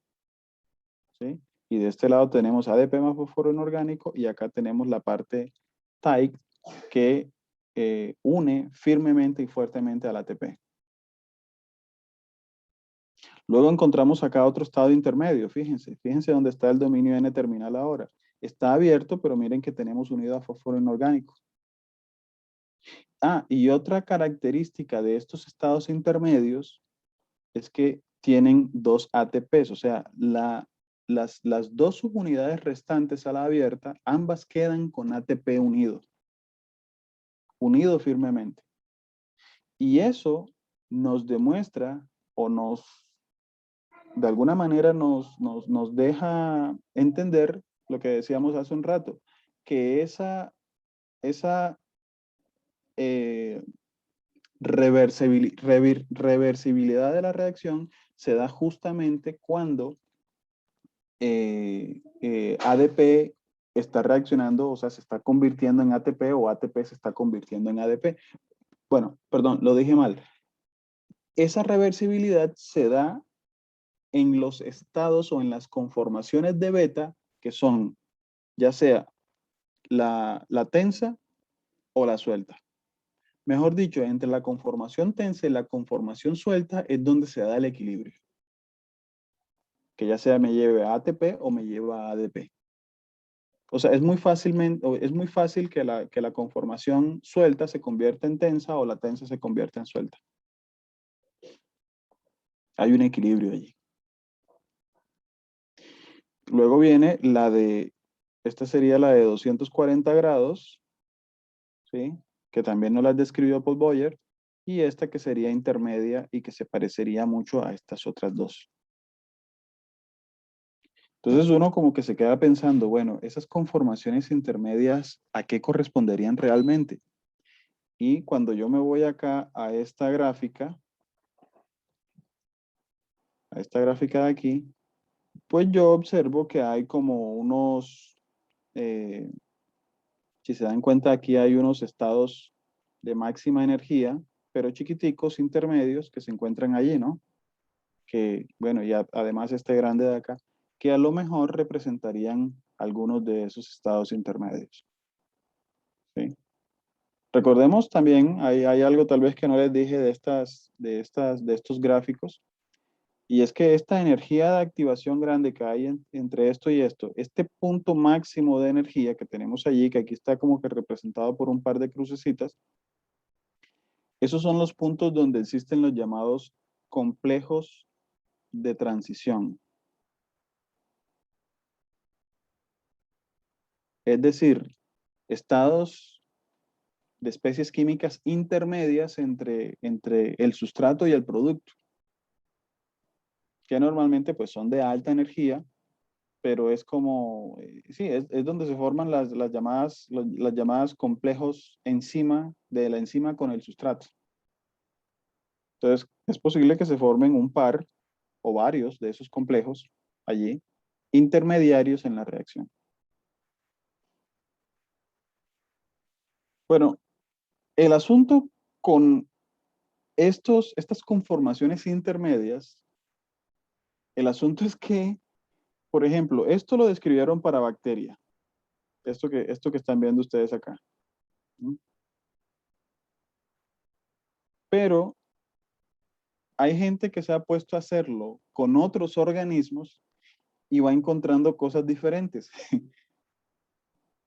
¿Sí? Y de este lado tenemos ADP más fósforo inorgánico y acá tenemos la parte tight que une firmemente y fuertemente al ATP. Luego encontramos acá otro estado intermedio, fíjense dónde está el dominio N-terminal ahora. Está abierto, pero miren que tenemos unido a fósforo inorgánico. Ah, y otra característica de estos estados intermedios es que tienen dos ATPs, o sea, las dos subunidades restantes a la abierta, ambas quedan con ATP unido firmemente. Y eso nos demuestra o de alguna manera nos deja entender lo que decíamos hace un rato, que esa eh, reversibilidad de la reacción se da justamente cuando ADP está reaccionando, o sea, se está convirtiendo en ATP o ATP se está convirtiendo en ADP. Bueno, perdón, lo dije mal. Esa reversibilidad se da en los estados o en las conformaciones de beta que son ya sea la tensa o la suelta. Mejor dicho, entre la conformación tensa y la conformación suelta es donde se da el equilibrio. Que ya sea me lleve a ATP o me lleva a ADP. O sea, es muy fácil que la conformación suelta se convierta en tensa o la tensa se convierta en suelta. Hay un equilibrio allí. Luego viene esta sería la de 240 grados, ¿sí? Que también nos la describió Paul Boyer, y esta que sería intermedia y que se parecería mucho a estas otras dos. Entonces uno como que se queda pensando, bueno, esas conformaciones intermedias, ¿a qué corresponderían realmente? Y cuando yo me voy acá a esta gráfica de aquí, pues yo observo que hay como unos, si se dan cuenta, aquí hay unos estados de máxima energía, pero chiquiticos, intermedios, que se encuentran allí, ¿no? Que, bueno, y además este grande de acá, que a lo mejor representarían algunos de esos estados intermedios. ¿Sí? Recordemos también, hay algo tal vez que no les dije de estos gráficos, y es que esta energía de activación grande que hay entre esto y esto, este punto máximo de energía que tenemos allí, que aquí está como que representado por un par de crucecitas, esos son los puntos donde existen los llamados complejos de transición. Es decir, estados de especies químicas intermedias entre el sustrato y el producto, que normalmente pues son de alta energía, pero es como, sí, es donde se forman las llamadas complejos de la enzima con el sustrato. Entonces, es posible que se formen un par o varios de esos complejos allí, intermediarios en la reacción. Bueno, el asunto con estas conformaciones intermedias, el asunto es que, por ejemplo, esto lo describieron para bacteria, esto que están viendo ustedes acá. ¿No? Pero hay gente que se ha puesto a hacerlo con otros organismos y va encontrando cosas diferentes.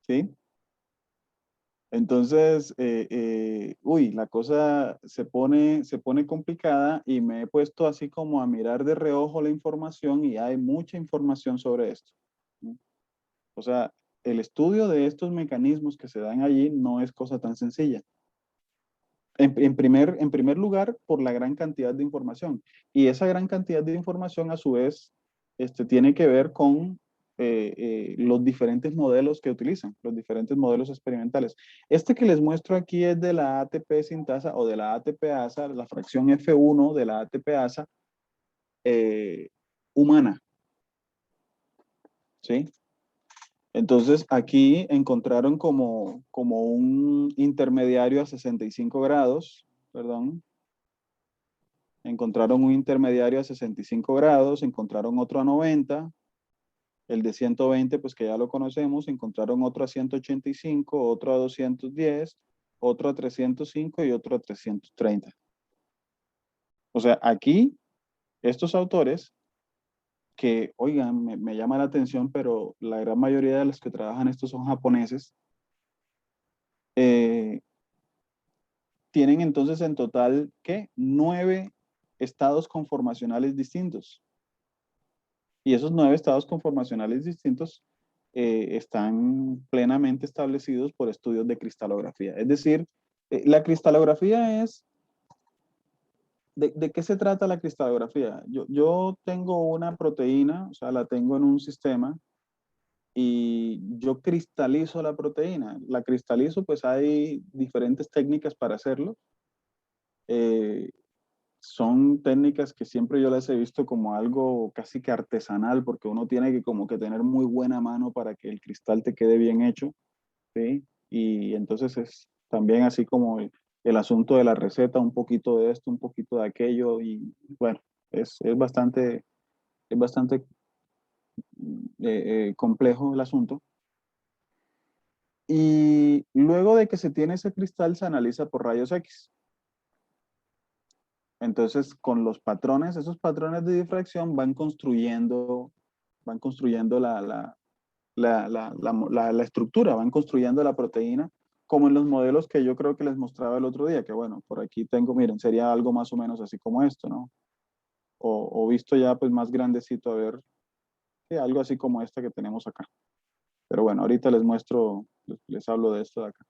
¿Sí? Entonces, la cosa se pone complicada y me he puesto así como a mirar de reojo la información y hay mucha información sobre esto. ¿No? O sea, el estudio de estos mecanismos que se dan allí no es cosa tan sencilla. En primer lugar, por la gran cantidad de información. Y esa gran cantidad de información, a su vez, tiene que ver con los diferentes modelos que utilizan, los diferentes modelos experimentales. Este que les muestro aquí es de la ATP sintasa o de la ATPasa, la fracción F1 de la ATPasa humana. ¿Sí? Entonces, aquí encontraron como un intermediario a 65 grados, perdón. Encontraron un intermediario a 65 grados, encontraron otro a 90, el de 120, pues que ya lo conocemos, encontraron otro a 185, otro a 210, otro a 305 y otro a 330. O sea, aquí, estos autores que, oigan, me llama la atención, pero la gran mayoría de los que trabajan estos son japoneses, eh, tienen entonces en total, ¿qué? 9 estados conformacionales distintos. Y esos 9 estados conformacionales distintos están plenamente establecidos por estudios de cristalografía. Es decir, la cristalografía es... ¿De qué se trata la cristalografía? Yo tengo una proteína, o sea, la tengo en un sistema y yo cristalizo la proteína. La cristalizo, pues hay diferentes técnicas para hacerlo. Eh, Son técnicas que siempre yo las he visto como algo casi que artesanal, porque uno tiene que como que tener muy buena mano para que el cristal te quede bien hecho, ¿sí? Y entonces es también así como el asunto de la receta, un poquito de esto, un poquito de aquello, y bueno, es bastante complejo el asunto. Y luego de que se tiene ese cristal, se analiza por rayos X. Entonces, con los patrones, esos patrones de difracción van construyendo la estructura, van construyendo la proteína, como en los modelos que yo creo que les mostraba el otro día, que bueno, por aquí tengo, miren, sería algo más o menos así como esto, ¿no? O visto ya pues más grandecito, a ver, sí, algo así como esta que tenemos acá. Pero bueno, ahorita les muestro, les hablo de esto de acá.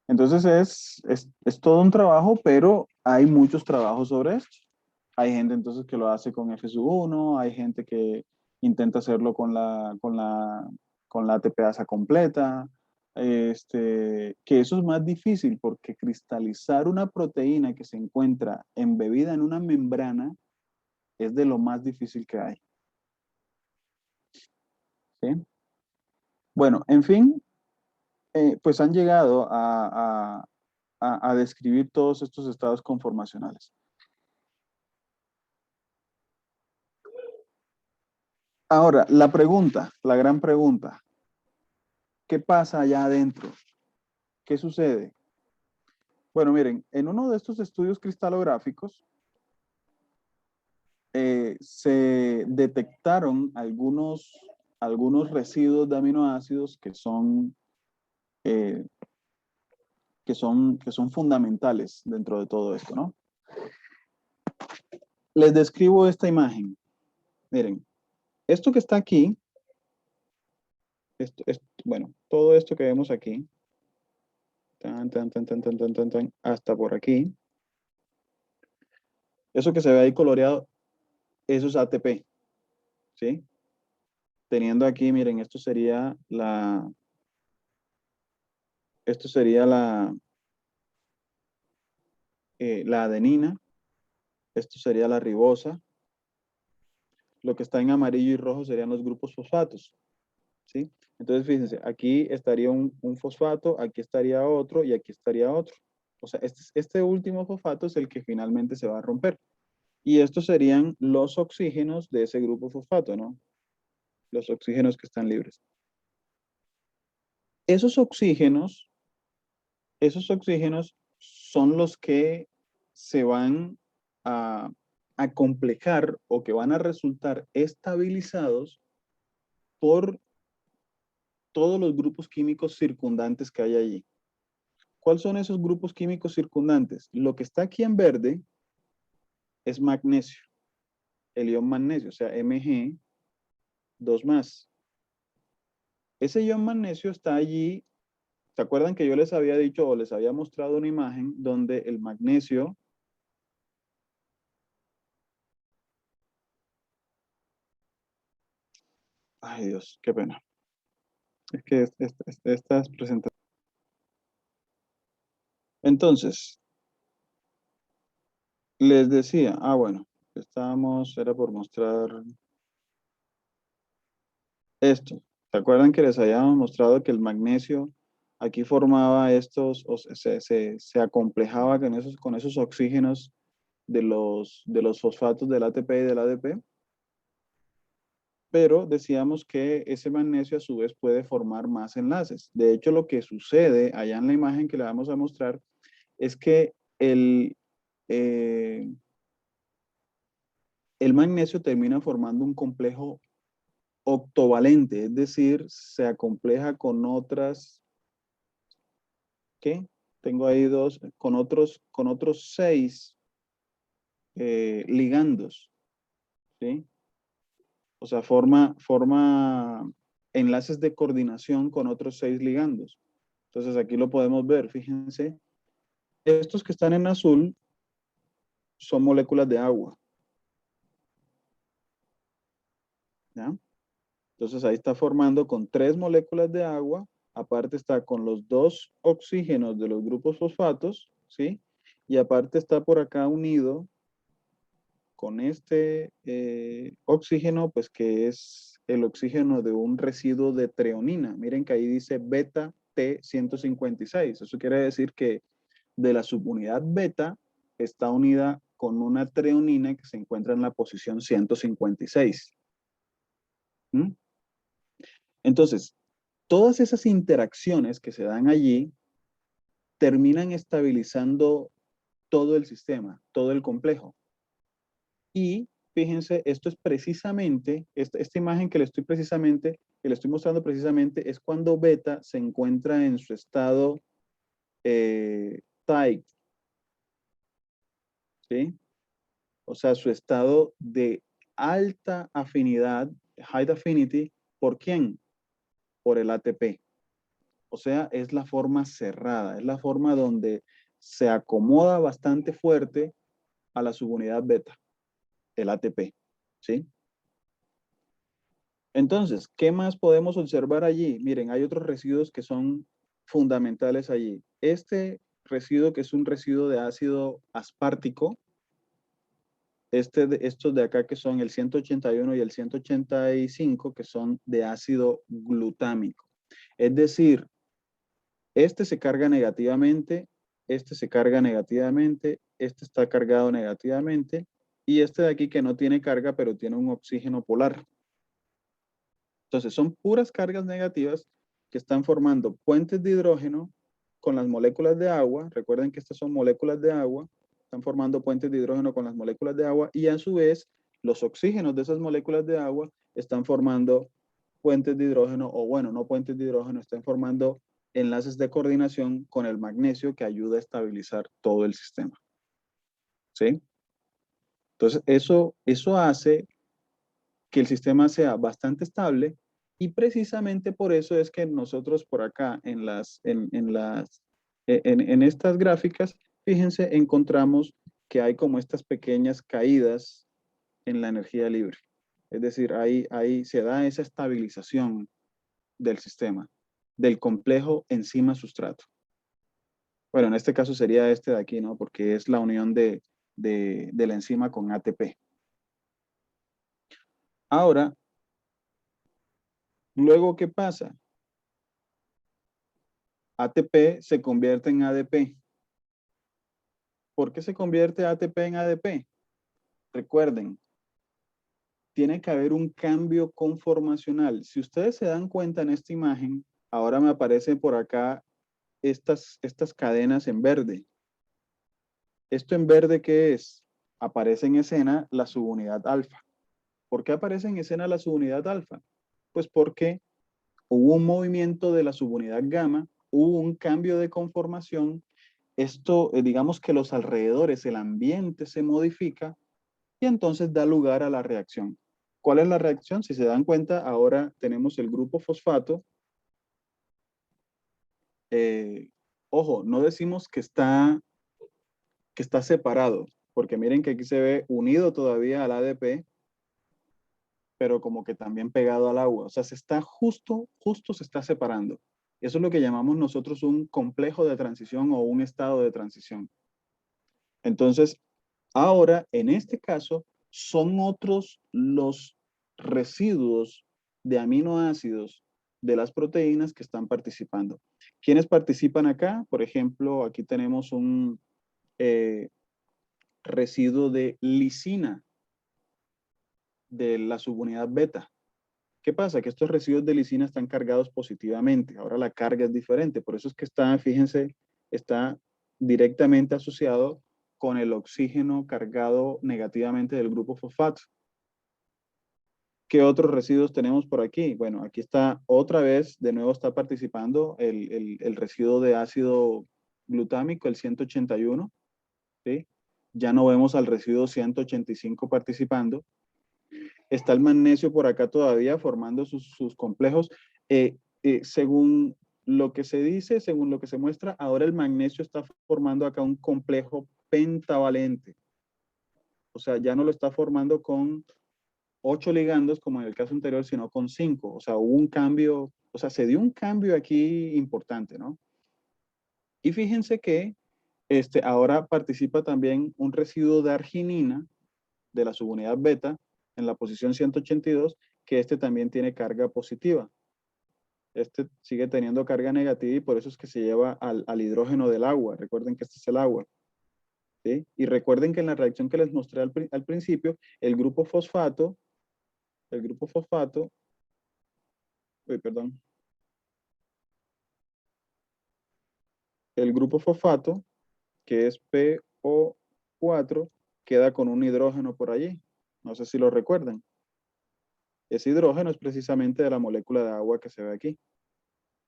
Entonces es todo un trabajo, pero hay muchos trabajos sobre esto. Hay gente entonces que lo hace con FSU1, hay gente que intenta hacerlo con la ATPasa completa, que eso es más difícil porque cristalizar una proteína que se encuentra embebida en una membrana es de lo más difícil que hay. ¿Sí? Bueno, en fin, pues han llegado a describir todos estos estados conformacionales. Ahora, la pregunta, la gran pregunta, ¿qué pasa allá adentro? ¿Qué sucede? Bueno, miren, en uno de estos estudios cristalográficos se detectaron algunos residuos de aminoácidos eh, que son fundamentales dentro de todo esto, ¿no? Les describo esta imagen. Miren, esto que está aquí, bueno, todo esto que vemos aquí, hasta por aquí, eso que se ve ahí coloreado, eso es ATP, ¿sí? Teniendo aquí, miren, esto sería la adenina, esto sería la ribosa, lo que está en amarillo y rojo serían los grupos fosfatos, ¿sí? Entonces, fíjense, aquí estaría un fosfato, aquí estaría otro y aquí estaría otro. O sea, este último fosfato es el que finalmente se va a romper. Y estos serían los oxígenos de ese grupo fosfato, ¿no? Los oxígenos que están libres. Esos oxígenos, esos oxígenos son los que se van a, a complejar o que van a resultar estabilizados por todos los grupos químicos circundantes que hay allí. ¿Cuáles son esos grupos químicos circundantes? Lo que está aquí en verde es magnesio, el ion magnesio, o sea, Mg2+. Ese ion magnesio está allí. ¿Se acuerdan que yo les había dicho o les había mostrado una imagen donde el magnesio, ay Dios, qué pena, es que estas presentaciones. Entonces, les decía, bueno, era por mostrar esto. ¿Se acuerdan que les habíamos mostrado que el magnesio aquí formaba estos, o se acomplejaba con esos oxígenos de los fosfatos del ATP y del ADP? pero decíamos que ese magnesio a su vez puede formar más enlaces. De hecho, lo que sucede allá en la imagen que le vamos a mostrar es que eh, el magnesio termina formando un complejo octovalente, es decir, se acompleja con otras, ¿qué? Tengo ahí dos, con otros 6 ligandos, ¿sí? O sea, forma enlaces de coordinación con otros 6 ligandos. Entonces aquí lo podemos ver, fíjense. Estos que están en azul son moléculas de agua, ¿ya? Entonces ahí está formando con 3 moléculas de agua, aparte está con los 2 oxígenos de los grupos fosfatos, ¿sí? Y aparte está por acá unido con este oxígeno, pues que es el oxígeno de un residuo de treonina. Miren que ahí dice beta T156. Eso quiere decir que de la subunidad beta está unida con una treonina que se encuentra en la posición 156. ¿Mm? Entonces, todas esas interacciones que se dan allí terminan estabilizando todo el sistema, todo el complejo. Y fíjense, esto es precisamente, esta imagen que le estoy mostrando precisamente, es cuando beta se encuentra en su estado tight, ¿sí? O sea, su estado de alta afinidad, high affinity, ¿por quién? Por el ATP. O sea, es la forma cerrada, es la forma donde se acomoda bastante fuerte a la subunidad beta, el ATP, ¿sí? Entonces, ¿qué más podemos observar allí? Miren, hay otros residuos que son fundamentales allí. Este residuo, que es un residuo de ácido aspartico, estos de acá que son el 181 y el 185, que son de ácido glutámico. Es decir, este se carga negativamente, este se carga negativamente, este está cargado negativamente, y este de aquí que no tiene carga, pero tiene un oxígeno polar. Entonces, son puras cargas negativas que están formando puentes de hidrógeno con las moléculas de agua. Recuerden que estas son moléculas de agua. Están formando puentes de hidrógeno con las moléculas de agua y a su vez los oxígenos de esas moléculas de agua están formando puentes de hidrógeno, o bueno, no puentes de hidrógeno, están formando enlaces de coordinación con el magnesio que ayuda a estabilizar todo el sistema. ¿Sí? Entonces, eso hace que el sistema sea bastante estable y precisamente por eso es que nosotros por acá en estas gráficas, fíjense, encontramos que hay como estas pequeñas caídas en la energía libre. Es decir, ahí se da esa estabilización del sistema, del complejo enzima-sustrato. Bueno, en este caso sería este de aquí, ¿no? Porque es la unión de la enzima con ATP. Ahora, luego, ¿qué pasa? ATP se convierte en ADP. ¿Por qué se convierte ATP en ADP? Recuerden, tiene que haber un cambio conformacional. Si ustedes se dan cuenta en esta imagen, ahora me aparecen por acá estas cadenas en verde. ¿Esto en verde qué es? Aparece en escena la subunidad alfa. ¿Por qué aparece en escena la subunidad alfa? Pues porque hubo un movimiento de la subunidad gamma, hubo un cambio de conformación. Esto, digamos que los alrededores, el ambiente se modifica y entonces da lugar a la reacción. ¿Cuál es la reacción? Si se dan cuenta, ahora tenemos el grupo fosfato. Eh, Ojo, no decimos que está separado, porque miren que aquí se ve unido todavía al ADP, pero como que también pegado al agua. O sea, se está justo se está separando. Eso es lo que llamamos nosotros un complejo de transición o un estado de transición. Entonces, ahora, en este caso, son otros los residuos de aminoácidos de las proteínas que están participando. ¿Quiénes participan acá? Por ejemplo, aquí tenemos un eh, residuo de lisina de la subunidad beta. ¿Qué pasa? Que estos residuos de lisina están cargados positivamente. Ahora la carga es diferente. Por eso es que está, fíjense, está directamente asociado con el oxígeno cargado negativamente del grupo fosfato. ¿Qué otros residuos tenemos por aquí? Bueno, aquí está otra vez, de nuevo está participando el residuo de ácido glutámico, el 181, ¿sí? Ya no vemos al residuo 185 participando. Está el magnesio por acá todavía formando sus complejos. Según lo que se dice, según lo que se muestra, ahora el magnesio está formando acá un complejo pentavalente. O sea, ya no lo está formando con 8 ligandos como en el caso anterior, sino con 5. O sea, hubo un cambio, o sea, se dio un cambio aquí importante, ¿no? Y fíjense que ahora participa también un residuo de arginina de la subunidad beta en la posición 182, que también tiene carga positiva. Sigue teniendo carga negativa y por eso es que se lleva al hidrógeno del agua. Recuerden que este es el agua, ¿sí? Y recuerden que en la reacción que les mostré al principio, el grupo fosfato, perdón, el grupo fosfato, que es PO4, queda con un hidrógeno por allí. No sé si lo recuerdan. Ese hidrógeno es precisamente de la molécula de agua que se ve aquí.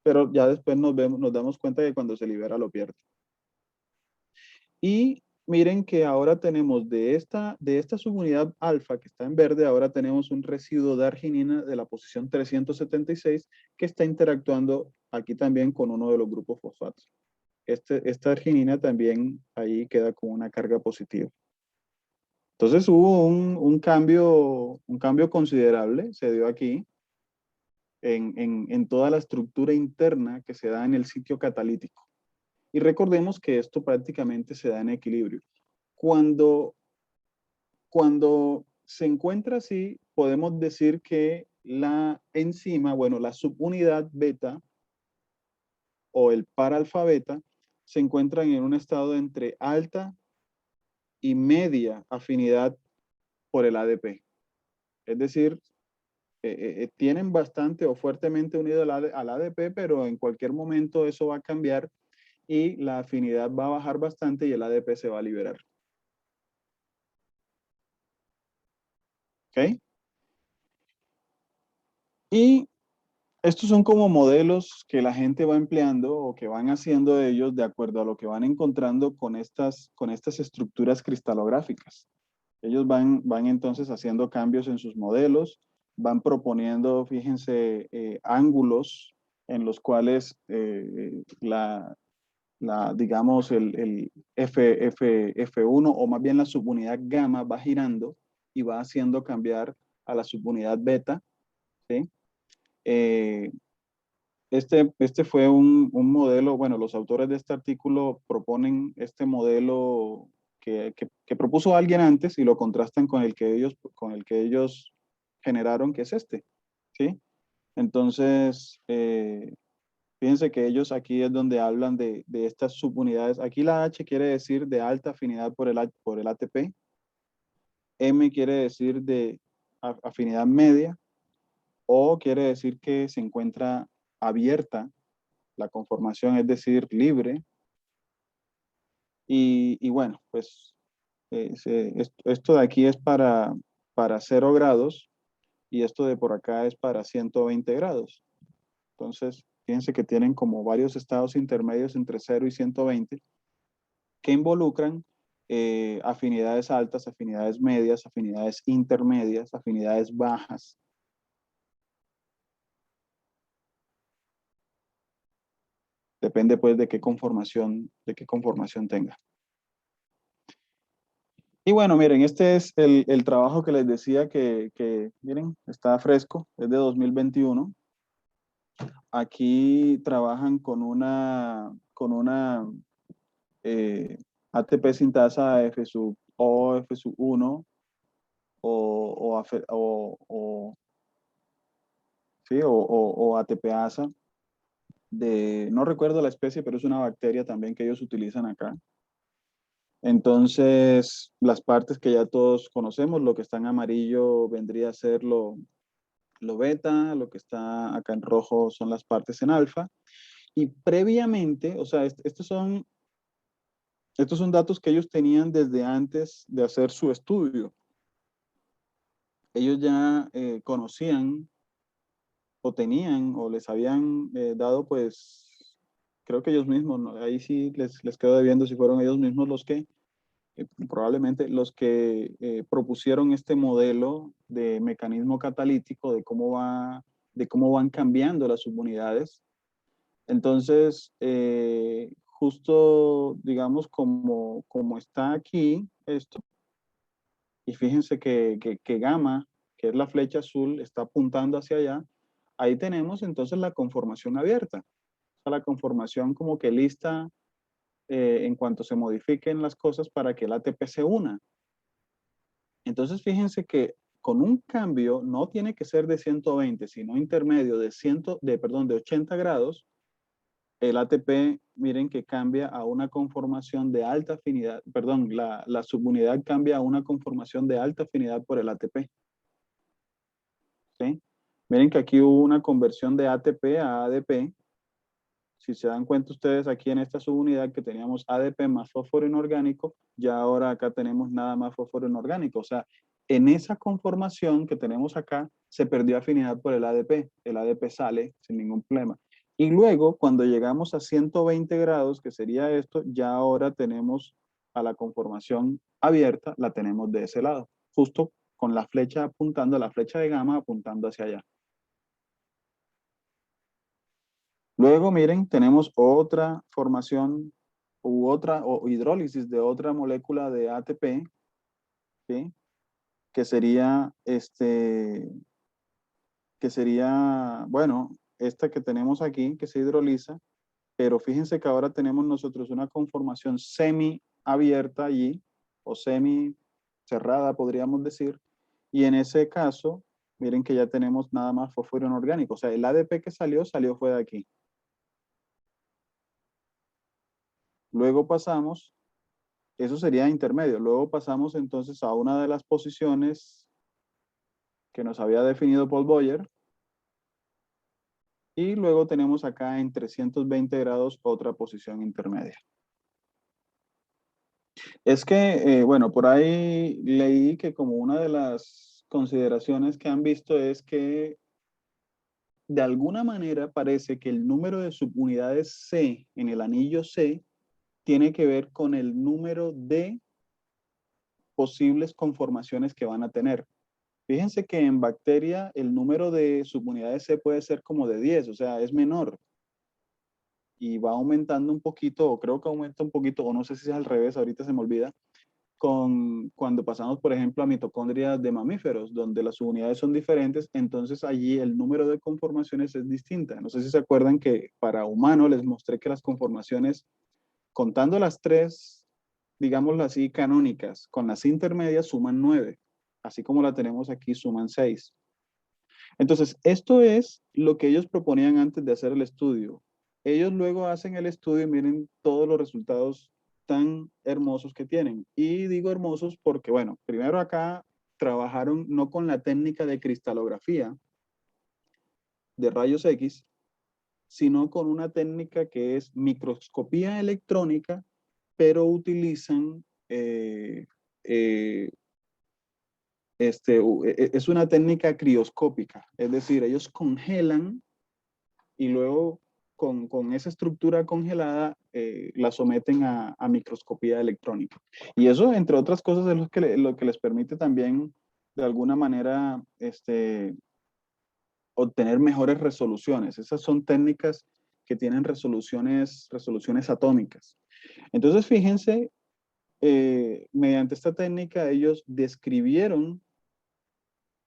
Pero ya después nos damos cuenta que cuando se libera lo pierde. Y miren que ahora tenemos de esta subunidad alfa que está en verde, ahora tenemos un residuo de arginina de la posición 376 que está interactuando aquí también con uno de los grupos fosfatos. Esta arginina también ahí queda con una carga positiva. Entonces hubo un cambio considerable, se dio aquí en toda la estructura interna que se da en el sitio catalítico. Y recordemos que esto prácticamente se da en equilibrio. Cuando se encuentra así, podemos decir que la enzima, bueno, la subunidad beta o el paralfa beta se encuentran en un estado entre alta y media afinidad por el ADP. Es decir, tienen bastante o fuertemente unido al ADP, pero en cualquier momento eso va a cambiar y la afinidad va a bajar bastante y el ADP se va a liberar. ¿Ok? Y estos son como modelos que la gente va empleando o que van haciendo ellos de acuerdo a lo que van encontrando con estas estructuras cristalográficas. Ellos van entonces haciendo cambios en sus modelos, van proponiendo, fíjense, ángulos en los cuales digamos, el F1 o más bien la subunidad gamma va girando y va haciendo cambiar a la subunidad beta, ¿sí? Eh, este fue un modelo, bueno, los autores de este artículo proponen este modelo que propuso alguien antes y lo contrastan con el que ellos generaron, que es ¿sí? Entonces, fíjense que ellos aquí es donde hablan de estas subunidades. Aquí la H quiere decir de alta afinidad por el ATP, M quiere decir de afinidad media, O quiere decir que se encuentra abierta la conformación, es decir, libre. Y bueno, pues esto de aquí es para 0 grados y esto de por acá es para 120 grados. Entonces, fíjense que tienen como varios estados intermedios entre 0 y 120 que involucran afinidades altas, afinidades medias, afinidades intermedias, afinidades bajas. Depende pues de qué conformación tenga. Y bueno, miren, este es el trabajo que les decía miren, está fresco, es de 2021. Aquí trabajan con una ATP sintasa F sub O, F sub 1 ¿sí? o ATPasa no recuerdo la especie, pero es una bacteria también que ellos utilizan acá. Entonces, las partes que ya todos conocemos, lo que está en amarillo vendría a ser lo beta, lo que está acá en rojo son las partes en alfa. Y previamente, o sea, estos son datos que ellos tenían desde antes de hacer su estudio. Ellos ya conocían o tenían o les habían dado, pues, creo que ellos mismos, ¿no? Ahí sí les quedo debiendo si fueron ellos mismos los que, probablemente los que propusieron este modelo de mecanismo catalítico de cómo van cambiando las subunidades. Entonces, justo, digamos, como está aquí esto, y fíjense que gamma, que es la flecha azul, está apuntando hacia allá, ahí tenemos entonces la conformación abierta. O sea, la conformación como que lista en cuanto se modifiquen las cosas para que el ATP se una. Entonces, fíjense que con un cambio no tiene que ser de 120, sino intermedio de 80 grados, el ATP, miren que cambia a una conformación de alta afinidad, perdón, la subunidad cambia a una conformación de alta afinidad por el ATP. ¿Sí? Miren que aquí hubo una conversión de ATP a ADP. Si se dan cuenta ustedes aquí en esta subunidad que teníamos ADP más fósforo inorgánico, ya ahora acá tenemos nada más fósforo inorgánico. O sea, en esa conformación que tenemos acá, se perdió afinidad por el ADP. El ADP sale sin ningún problema. Y luego, cuando llegamos a 120 grados, que sería esto, ya ahora tenemos a la conformación abierta, la tenemos de ese lado, justo con la flecha apuntando, la flecha de gamma apuntando hacia allá. Luego, miren, tenemos otra formación o hidrólisis de otra molécula de ATP, ¿sí? Que sería, bueno, esta que tenemos aquí, que se hidroliza, pero fíjense que ahora tenemos nosotros una conformación semi abierta allí, o semi cerrada, podríamos decir, y en ese caso, miren que ya tenemos nada más fósforo inorgánico, o sea, el ADP que salió fue de aquí. Luego pasamos, eso sería intermedio, luego pasamos entonces a una de las posiciones que nos había definido Paul Boyer, y luego tenemos acá en 320 grados otra posición intermedia. Es que, bueno, por ahí leí que como una de las consideraciones que han visto es que de alguna manera parece que el número de subunidades C en el anillo C tiene que ver con el número de posibles conformaciones que van a tener. Fíjense que en bacteria el número de subunidades C puede ser como de 10, o sea, es menor. Y va aumentando un poquito, o creo que aumenta un poquito, o no sé si es al revés, ahorita se me olvida, cuando pasamos, por ejemplo, a mitocondrias de mamíferos, donde las subunidades son diferentes, entonces allí el número de conformaciones es distinta. No sé si se acuerdan que para humanos les mostré que las conformaciones, contando las tres, digámoslo así, canónicas, con las intermedias suman 9, así como la tenemos aquí, suman 6. Entonces, esto es lo que ellos proponían antes de hacer el estudio. Ellos luego hacen el estudio y miren todos los resultados tan hermosos que tienen. Y digo hermosos porque, bueno, primero acá trabajaron no con la técnica de cristalografía de rayos X, sino con una técnica que es microscopía electrónica, pero utilizan es una técnica crioscópica, es decir, ellos congelan y luego con esa estructura congelada la someten a microscopía electrónica. Y eso, entre otras cosas, es lo que les permite también, de alguna manera, obtener mejores resoluciones. Esas son técnicas que tienen resoluciones atómicas. Entonces, fíjense, mediante esta técnica ellos describieron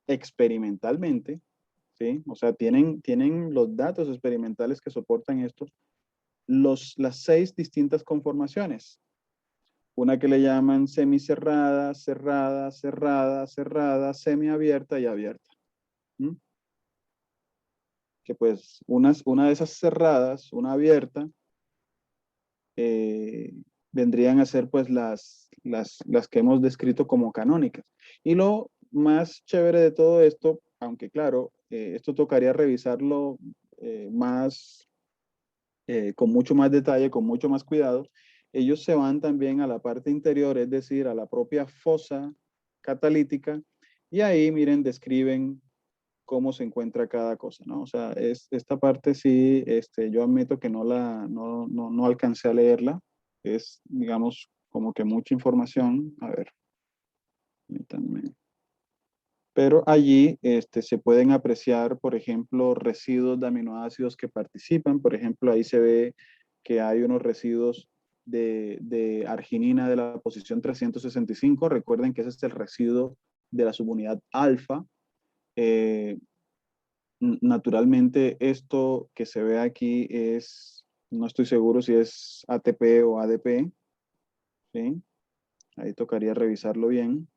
experimentalmente, ¿sí? O sea, tienen los datos experimentales que soportan esto, las 6 distintas conformaciones. Una que le llaman semicerrada, cerrada, cerrada, cerrada, semiabierta y abierta. ¿Mm? Que pues una de esas cerradas, una abierta, eh, vendrían a ser pues las que hemos descrito como canónicas. Y lo más chévere de todo esto, aunque claro, esto tocaría revisarlo con mucho más detalle, con mucho más cuidado. Ellos se van también a la parte interior, es decir, a la propia fosa catalítica, y ahí, miren, describen cómo se encuentra cada cosa, ¿no? O sea, esta parte sí, yo admito que no alcancé a leerla. Es, digamos, como que mucha información. A ver, permítanme. Pero allí se pueden apreciar, por ejemplo, residuos de aminoácidos que participan. Por ejemplo, ahí se ve que hay unos residuos de arginina de la posición 365. Recuerden que ese es el residuo de la subunidad alfa. Naturalmente, esto que se ve aquí es, no estoy seguro si es ATP o ADP, ¿sí? Ahí tocaría revisarlo bien.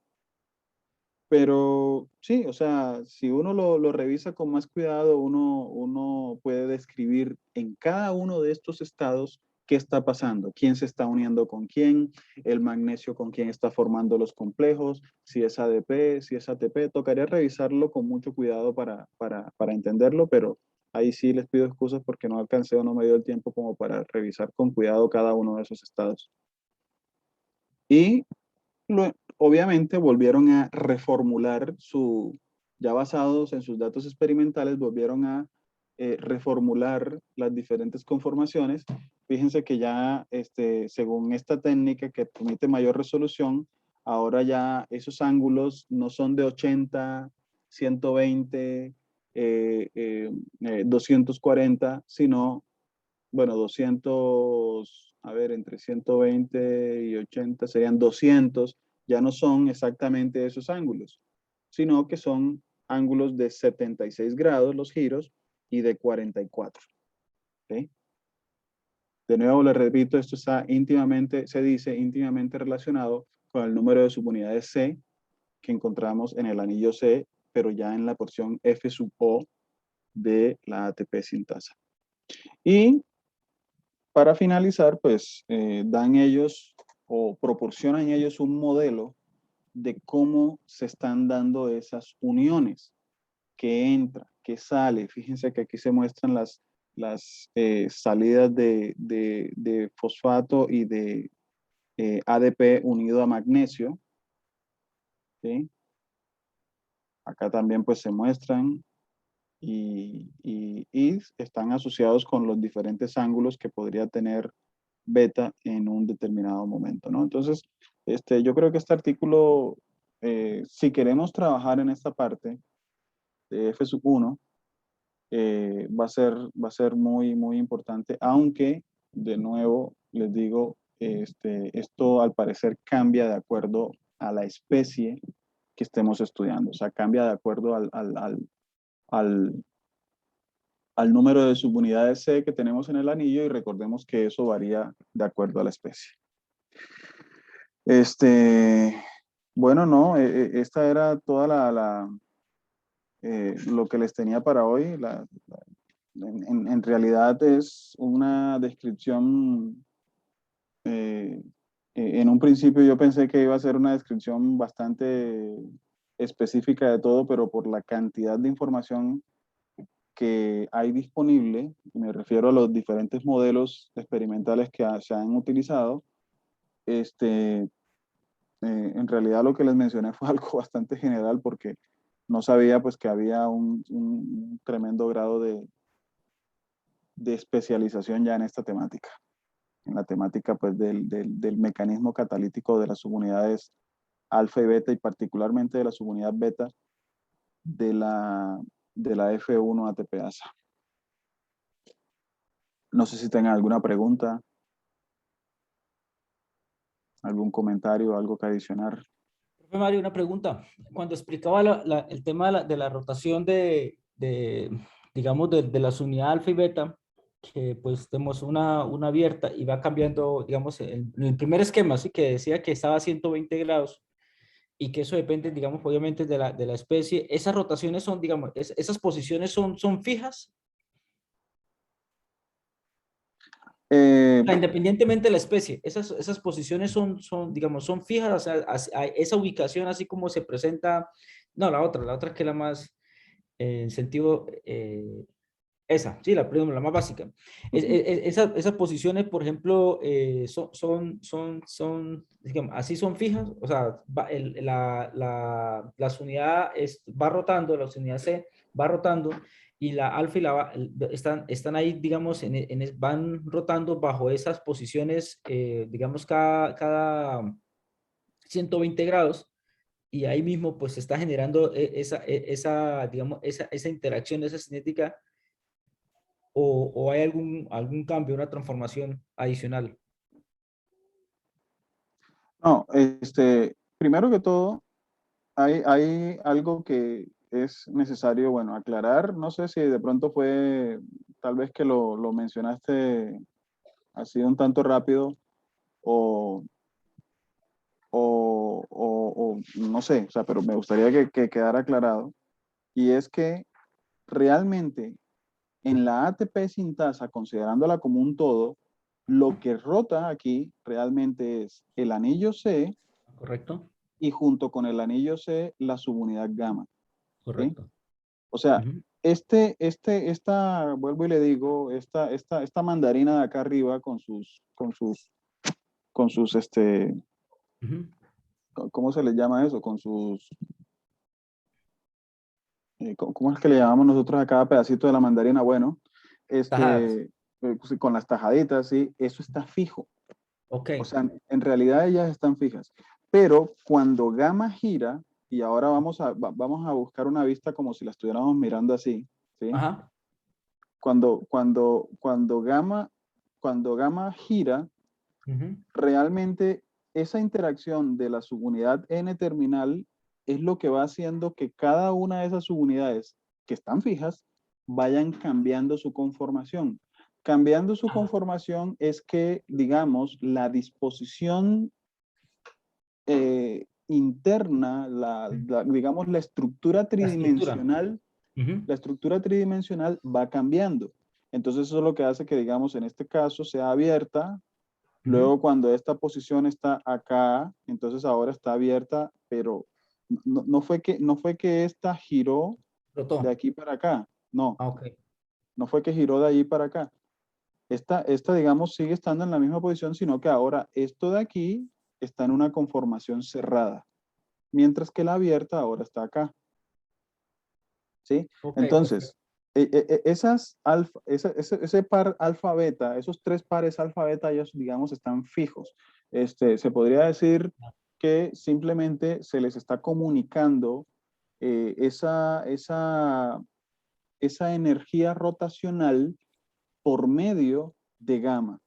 Pero sí, o sea, si uno lo revisa con más cuidado, uno puede describir en cada uno de estos estados qué está pasando, quién se está uniendo con quién, el magnesio con quién está formando los complejos, si es ADP, si es ATP. Tocaría revisarlo con mucho cuidado para entenderlo, pero ahí sí les pido excusas porque no alcancé o no me dio el tiempo como para revisar con cuidado cada uno de esos estados. Y obviamente volvieron a reformular ya basados en sus datos experimentales, volvieron a reformular las diferentes conformaciones. Fíjense que ya, según esta técnica que permite mayor resolución, ahora ya esos ángulos no son de 80, 120, 240, sino, bueno, 200, a ver, entre 120 y 80 serían 200. Ya no son exactamente esos ángulos, sino que son ángulos de 76 grados los giros y de 44. ¿Okay? De nuevo, les repito, esto está íntimamente, se dice íntimamente relacionado con el número de subunidades C que encontramos en el anillo C, pero ya en la porción F sub O de la ATP sintasa. Y para finalizar, pues dan ellos o proporcionan ellos un modelo de cómo se están dando esas uniones, que entra, que sale. Fíjense que aquí se muestran las salidas de fosfato y de ADP unido a magnesio. ¿Sí? Acá también pues se muestran y están asociados con los diferentes ángulos que podría tener beta en un determinado momento, ¿no? Entonces, yo creo que este artículo, si queremos trabajar en esta parte de F1, va a ser muy, muy importante, aunque, de nuevo, les digo, esto al parecer cambia de acuerdo a la especie que estemos estudiando, o sea, cambia de acuerdo al, al número de subunidades C que tenemos en el anillo y recordemos que eso varía de acuerdo a la especie. Bueno, no, esta era toda lo que les tenía para hoy. En realidad es una descripción, en un principio yo pensé que iba a ser una descripción bastante específica de todo, pero por la cantidad de información que hay disponible, me refiero a los diferentes modelos experimentales que se han utilizado, en realidad lo que les mencioné fue algo bastante general porque no sabía pues que había un tremendo grado de especialización ya en esta temática, en la temática pues del mecanismo catalítico de las subunidades alfa y beta y particularmente de la subunidad beta de la F1 ATPasa. No sé si tengan alguna pregunta, algún comentario, algo que adicionar. Profe Mario, una pregunta. Cuando explicaba el tema de la rotación digamos, de las unidades alfa y beta, que pues tenemos una abierta y va cambiando, digamos, en el primer esquema, así que decía que estaba a 120 grados y que eso depende, digamos, obviamente de la especie. Esas rotaciones son, digamos, esas posiciones son fijas. Independientemente de la especie, esas posiciones digamos, son fijas, o sea, esa ubicación así como se presenta, no, la otra que es la más, en sentido, esa, sí, perdón, la más básica. Ujú. Esas posiciones, por ejemplo, digamos, así son fijas, o sea, las unidades va rotando, la unidad C va rotando y la alfa y están ahí, digamos, van rotando bajo esas posiciones, digamos, cada 120 grados y ahí mismo pues se está generando digamos, esa interacción, esa cinética o hay algún cambio, una transformación adicional. No, primero que todo, hay algo que es necesario, bueno, aclarar. No sé si de pronto fue, tal vez que lo mencionaste así un tanto rápido o, o no sé, o sea, pero me gustaría que quedara aclarado. Y es que realmente en la ATP sintasa, considerándola como un todo, lo que rota aquí realmente es el anillo C ¿Correcto? y junto con el anillo C la subunidad gamma. ¿Sí? Correcto. O sea, Ujú, vuelvo y le digo, esta mandarina de acá arriba con sus, ujú. ¿cómo se les llama eso? Con sus, ¿cómo es que le llamamos nosotros a cada pedacito de la mandarina? Bueno, Tajadas. pues, con las tajaditas, ¿sí? Eso está fijo. Ok. O sea, en realidad ellas están fijas. Pero cuando gamma gira, y ahora vamos a buscar una vista como si la estuviéramos mirando así, ¿sí? Ajá. Cuando gamma gira, Ujú. realmente esa interacción de la subunidad n terminal es lo que va haciendo que cada una de esas subunidades que están fijas vayan cambiando su conformación. Cambiando su Ah, conformación es que, digamos, la disposición interna, digamos, la estructura. la Ujú, estructura tridimensional va cambiando. Entonces eso es lo que hace que, digamos, en este caso sea abierta. ujú. Luego cuando esta posición está acá, entonces ahora está abierta, pero no fue que esta giró de Rotó. aquí para acá. No, Ah, ok. no fue que giró de allí para acá. Esta, digamos, sigue estando en la misma posición, sino que ahora esto de aquí está en una conformación cerrada, mientras que la abierta ahora está acá. ¿Sí? Ok, perfecto. Entonces, ese par alfa beta, esos tres pares alfa beta, ellos, digamos, están fijos. Se podría decir que simplemente se les está comunicando eh, esa, esa, esa energía rotacional por medio de gamma.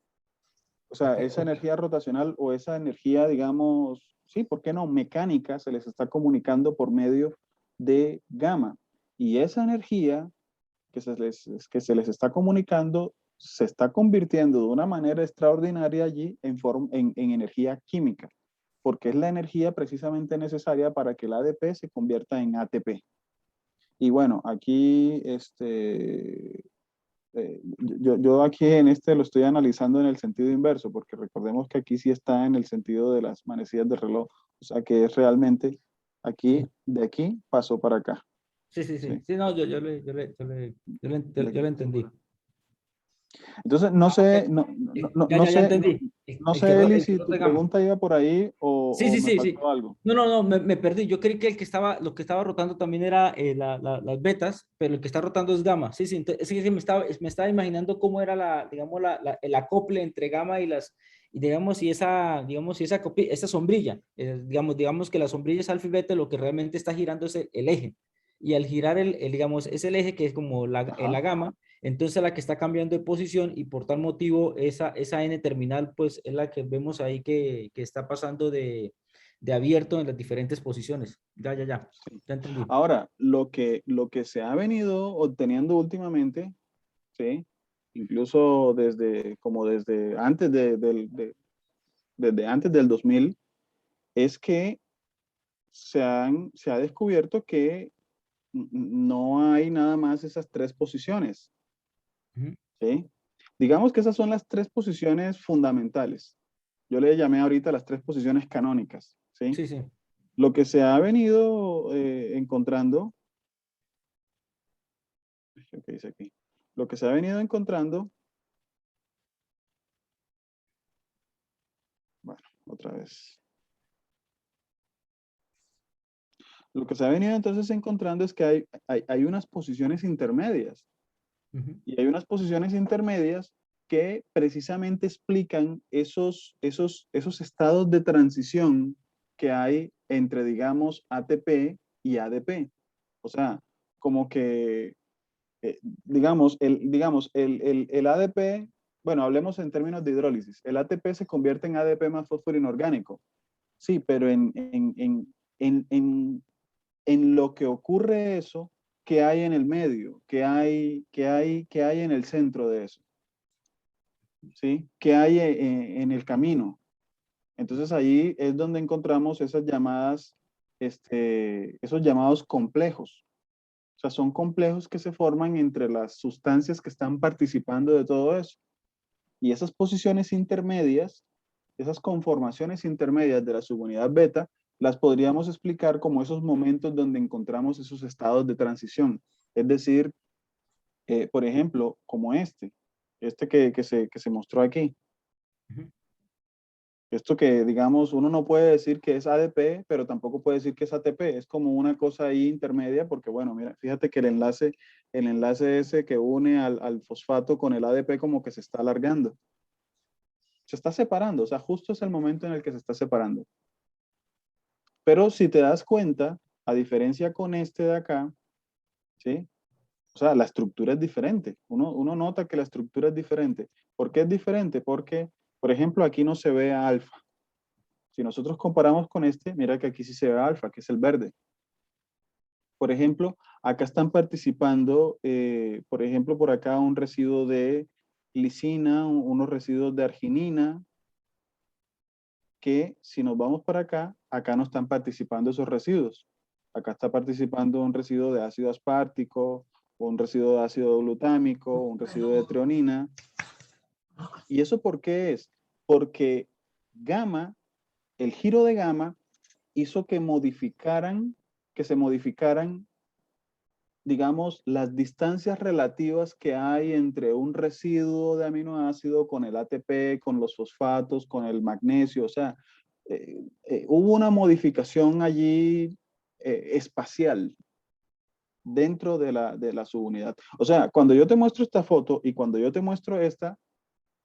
O sea, Ok, esa ok. energía rotacional o esa energía, digamos, sí, ¿por qué no? Mecánica se les está comunicando por medio de gamma. Y esa energía que se les está comunicando se está convirtiendo de una manera extraordinaria allí en energía química, porque es la energía precisamente necesaria para que el ADP se convierta en ATP. Y bueno, aquí yo aquí en lo estoy analizando en el sentido inverso, porque recordemos que aquí sí está en el sentido de las manecillas del reloj, o sea que es realmente aquí, Sí. de aquí pasó para acá, Sí, sí, sí. ¿sí? Sí, no, De yo le aquí. entendí. Entonces, no Ah, ok. sé, Ya entendí. no sé, Eli, El que si tu rota gamma. pregunta iba por ahí Sí, o sí, me sí, sí. faltó algo. No, no, no, me perdí. Yo creí que lo que estaba rotando también era las betas, pero el que está rotando es gamma. Sí, sí, es que sí me estaba imaginando cómo era digamos, el acople entre gamma y digamos, digamos, y esa sombrilla. Digamos que la sombrilla es alfa y beta, lo que realmente está girando es el eje. Y al girar digamos, es el eje que es como la Ajá. gamma, entonces la que está cambiando de posición y por tal motivo esa N terminal pues es la que vemos ahí que está pasando de abierto en las diferentes posiciones. Sí. Ya entendí. Ahora, lo que se ha venido obteniendo últimamente, ¿sí? Incluso desde antes desde antes del 2000, es que se ha descubierto que no hay nada más esas tres posiciones, Ujú. ¿sí? Digamos que esas son las tres posiciones fundamentales. Yo le llamé ahorita las tres posiciones canónicas, ¿sí? Sí, sí. Lo que se ha venido encontrando ¿qué dice aquí? Lo que se ha venido encontrando, bueno, otra vez. Lo que se ha venido entonces encontrando es que hay unas posiciones intermedias. Ujú. Y hay unas posiciones intermedias que precisamente explican esos estados de transición que hay entre, digamos, ATP y ADP. O sea, como que, el ADP, bueno, hablemos en términos de hidrólisis. El ATP se convierte en ADP más fósforo inorgánico. Sí, pero en lo que ocurre eso, ¿qué hay en el medio? ¿Qué hay en el centro de eso? ¿Sí? ¿Qué hay en el camino? Entonces ahí es donde encontramos esas llamadas, esos llamados complejos. O sea, son complejos que se forman entre las sustancias que están participando de todo eso. Y esas posiciones intermedias, esas conformaciones intermedias de la subunidad beta, las podríamos explicar como esos momentos donde encontramos esos estados de transición. Es decir, por ejemplo, como este que se mostró aquí. Ujú. Esto que, digamos, uno no puede decir que es ADP, pero tampoco puede decir que es ATP. Es como una cosa ahí intermedia, porque, bueno, mira, fíjate que el enlace ese que une al fosfato con el ADP como que se está alargando. Se está separando, o sea, justo es el momento en el que se está separando. Pero si te das cuenta, a diferencia con este de acá, ¿sí? O sea, la estructura es diferente. Uno nota que la estructura es diferente. ¿Por qué es diferente? Porque, por ejemplo, aquí no se ve alfa. Si nosotros comparamos con este, mira que aquí sí se ve alfa, que es el verde. Por ejemplo, acá están participando, por ejemplo, por acá un residuo de lisina, unos residuos de arginina, que si nos vamos para acá, acá no están participando esos residuos. Acá está participando un residuo de ácido aspartico, o un residuo de ácido glutámico, un residuo de treonina. ¿Y eso por qué es? Porque gamma, el giro de gamma, hizo que se modificaran, digamos, las distancias relativas que hay entre un residuo de aminoácido con el ATP, con los fosfatos, con el magnesio. O sea, hubo una modificación allí espacial dentro de la subunidad. O sea, cuando yo te muestro esta foto y cuando yo te muestro esta,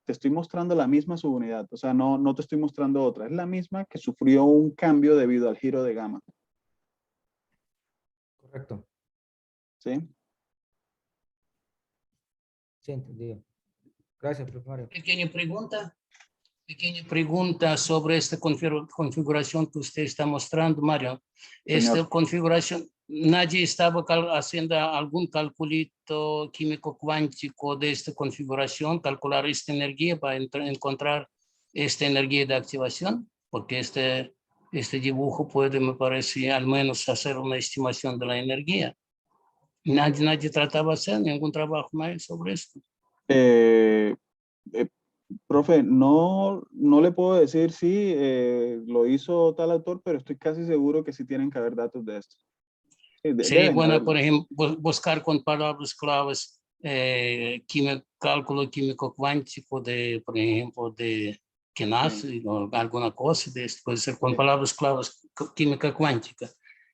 te estoy mostrando la misma subunidad. O sea, no te estoy mostrando otra. Es la misma que sufrió un cambio debido al giro de gamma. Correcto. ¿Sí? Sí, entendido. Gracias, profe Mario. Pequeña pregunta sobre esta configuración que usted está mostrando, Mario. Señor. Esta configuración, nadie estaba haciendo algún calculito químico cuántico de esta configuración, calcular esta energía para encontrar esta energía de activación, porque este dibujo puede, me parece, al menos hacer una estimación de la energía. Nadie trataba de hacer ningún trabajo más sobre esto. Eh, eh, Profe, no le puedo decir si lo hizo tal autor, pero estoy casi seguro que sí tienen que haber datos de esto. Sí, Sería deben bueno, por haberlos. ejemplo, buscar con palabras claves cálculo químico cuántico de, por ejemplo, de que nace Sí, o alguna cosa de esto, puede ser con sí. palabras claves química cuántica.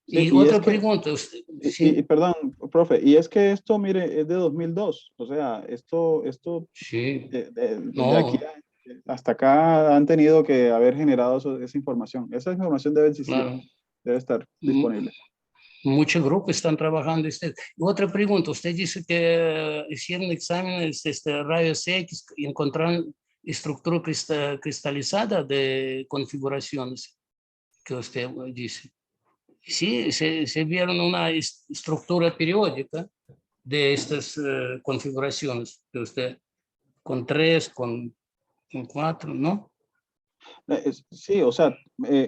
Sí, Y y es otra que, pregunta, y sí, perdón, profe, y es que esto, mire, es de 2002. O sea, esto sí, de aquí no, hasta acá han tenido que haber generado esa información. Esa información debe existir, claro. debe estar M- disponible. Muchos grupos están trabajando. Otra pregunta, usted dice que hicieron exámenes rayos X y encontraron estructura cristalizada de configuraciones que usted dice. Sí, se vieron una estructura periódica de estas configuraciones que usted, con 3, con 4, ¿no? Sí, o sea,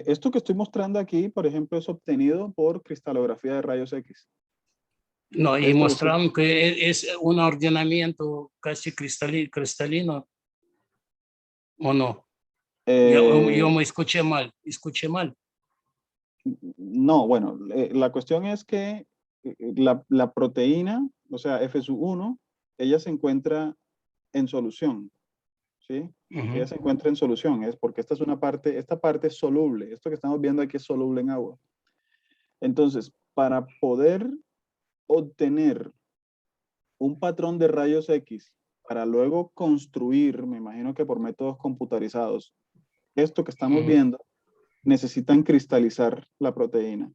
esto que estoy mostrando aquí, por ejemplo, es obtenido por cristalografía de rayos X. No, y Esto lo estoy, mostraron que es un ordenamiento casi cristalino, ¿o no? Yo eh, me escuché mal. no, bueno, la cuestión es que la proteína, o sea, F1, ella se encuentra en solución, ¿sí? Ella se encuentra en solución, es porque esta parte es soluble, esto que estamos viendo aquí es soluble en agua. Entonces, para poder obtener un patrón de rayos X, para luego construir, me imagino que por métodos computarizados, esto que estamos viendo, necesitan cristalizar la proteína.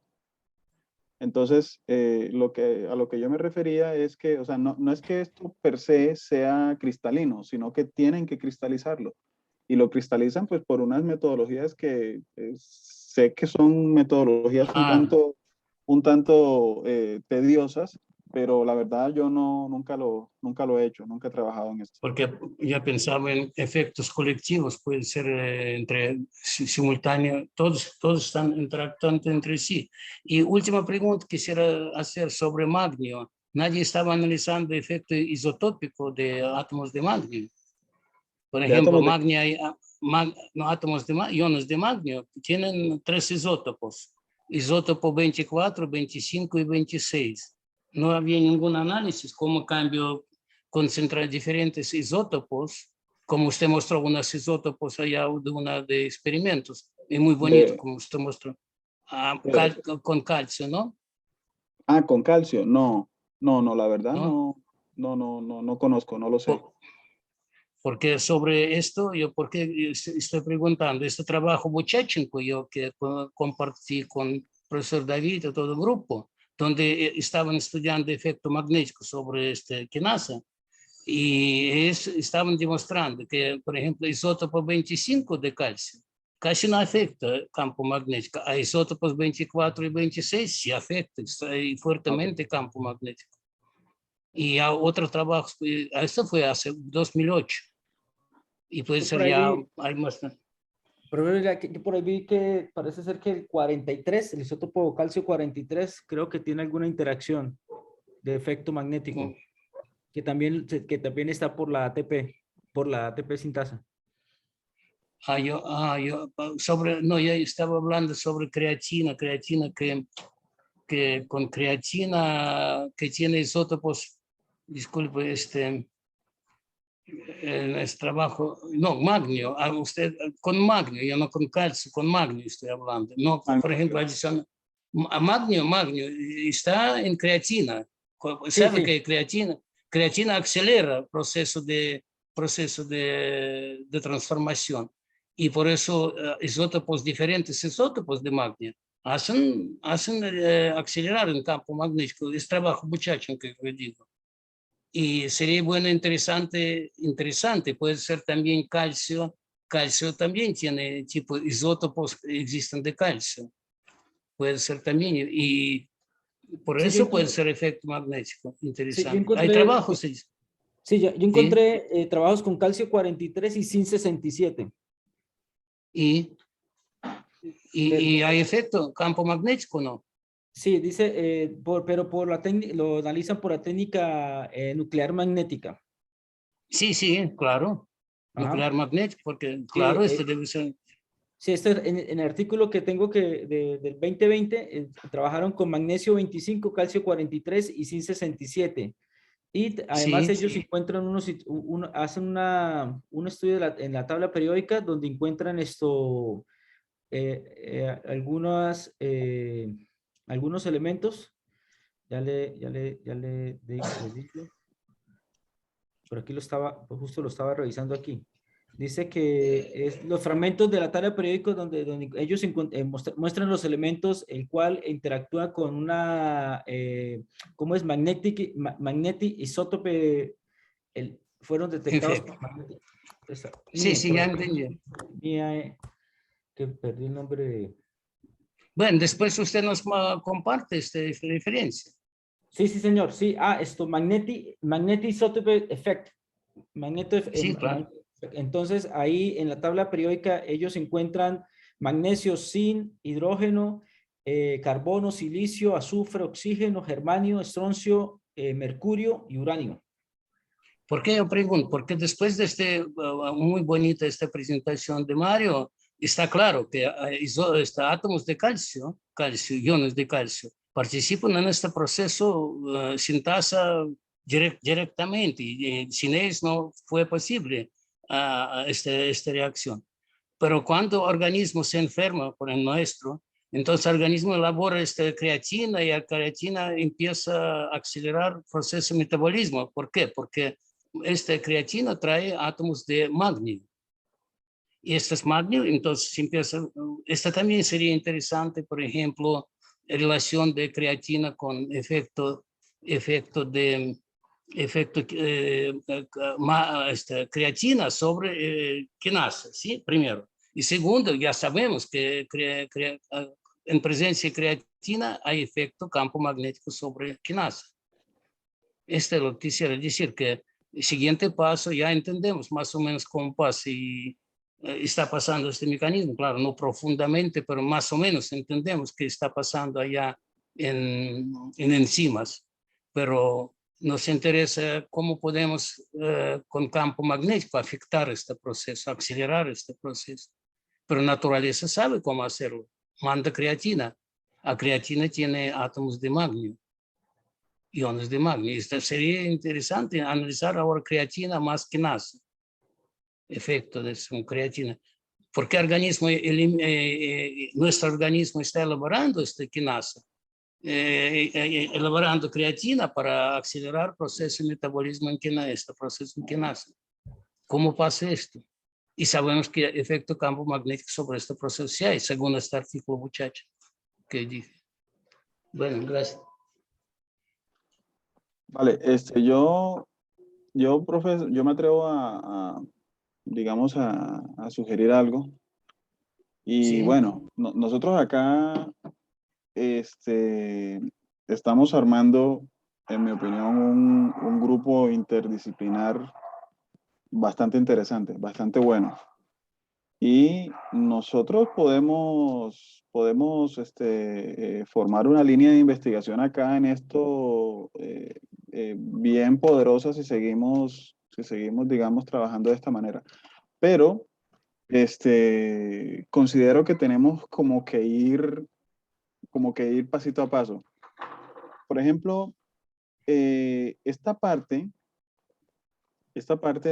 Entonces, a lo que yo me refería es que, o sea, no es que esto per se sea cristalino, sino que tienen que cristalizarlo. Y lo cristalizan pues por unas metodologías que sé que son metodologías un tanto tediosas, pero la verdad yo nunca lo he hecho, nunca he trabajado en esto. Porque ya pensaba en efectos colectivos, puede ser simultáneo, todos están interactuando entre sí. Y última pregunta quisiera hacer sobre magnesio. Nadie estaba analizando el efecto isotópico de átomos de magnesio. Por ejemplo, iones de magnesio tienen 3 isótopos, isótopo 24, 25 y 26. No había ningún análisis cómo cambio concentrar diferentes isótopos, como usted mostró unos isótopos allá de una de experimentos, y muy bonito como usted mostró, con calcio, ¿no? Con calcio, no, la verdad no conozco, no lo sé. Porque sobre esto, porque estoy preguntando, este trabajo Buchachenko, yo que compartí con el profesor David y todo el grupo, donde estaban estudiando efecto magnético sobre quinasa, y estaban demostrando que, por ejemplo, isótopo 25 de calcio casi no afecta el campo magnético, a isótopos 24 y 26 sí afecta fuertemente el campo magnético. Y a otros trabajos, esto fue hace 2008, y puede ser ya hay más. Pero yo por ahí vi que parece ser que el 43, el isótopo calcio 43, creo que tiene alguna interacción de efecto magnético, que también está por la ATP sintasa. Yo estaba hablando sobre creatina que con creatina que tiene isótopos, disculpe, trabajo, no, magnesio, usted con magnesio, yo no con calcio, con magnesio estoy hablando, no, por ejemplo, adición, magnesio está en creatina, sabe que creatina acelera el proceso de transformación, y por eso diferentes isótopos de magnesio hacen acelerar el campo magnético. Es trabajo muchacho que yo digo. Y sería bueno, interesante, puede ser también calcio también tiene tipo isótopos que existen de calcio, puede ser también, y por eso puede ser efecto magnético, interesante. Hay trabajos. Sí, yo encontré trabajos con calcio 43 y zinc 67. Y hay efecto campo magnético, ¿no? Sí, dice, pero lo analizan por la técnica nuclear magnética. Sí, claro. Ajá. Nuclear magnético, porque claro, debe ser. Sí, en el artículo que tengo del 2020, trabajaron con magnesio 25, calcio 43 y zinc 67. Y además ellos encuentran hacen un estudio en la tabla periódica donde encuentran algunos elementos. Ya le digo. Por aquí justo lo estaba revisando aquí. Dice que los fragmentos de la tabla periódica donde ellos muestran los elementos, el cual interactúa con una, ¿cómo es? Magnetic isótope, fueron detectados por magnetic. Sí, ya entendí. Que perdí el nombre de... Bueno, después usted nos comparte esta referencia. Sí, señor. Sí, magnetic isotope effect. Sí, claro. Entonces, ahí en la tabla periódica ellos encuentran magnesio, zinc, hidrógeno, carbono, silicio, azufre, oxígeno, germanio, estroncio, mercurio y uranio. ¿Por qué yo pregunto? Porque después de muy bonita esta presentación de Mario, está claro que átomos de calcio, iones de calcio, participan en este proceso sintasa directamente, y sin ellos no fue posible esta reacción. Pero cuando el organismo se enferma, por el nuestro, entonces el organismo elabora esta creatina y la creatina empieza a acelerar el proceso de metabolismo. ¿Por qué? Porque esta creatina trae átomos de magnesio. Y estos magnesio, entonces empieza, esta también sería interesante, por ejemplo, relación de creatina con efecto creatina sobre quinasa, ¿sí? Primero. Y segundo, ya sabemos que en presencia de creatina hay efecto campo magnético sobre quinasa. Esto es lo que quisiera decir, que el siguiente paso ya entendemos más o menos cómo pasa y está pasando este mecanismo, claro, no profundamente, pero más o menos entendemos que está pasando allá en enzimas, pero nos interesa cómo podemos con campo magnético afectar este proceso, acelerar este proceso. Pero la naturaleza sabe cómo hacerlo. Manda creatina. La creatina tiene átomos de magnesio, iones de magnesio. Esto sería interesante analizar ahora creatina más quinasa. Efecto de creatina. Porque nuestro organismo está elaborando esta quinasa. Elaborando creatina para acelerar el proceso de metabolismo en quinasa, este proceso en quinasa. ¿Cómo pasa esto? Y sabemos que efecto campo magnético sobre este proceso sí hay, según este artículo, muchacho, que dije. Bueno, gracias. Vale, profesor, yo me atrevo digamos, a sugerir algo. Y Sí. bueno, nosotros acá estamos armando, en mi opinión, un grupo interdisciplinar bastante interesante, bastante bueno. Y nosotros podemos formar una línea de investigación acá en esto bien poderosa si seguimos, digamos, trabajando de esta manera. Pero considero que tenemos como que ir pasito a paso. Por ejemplo, esta parte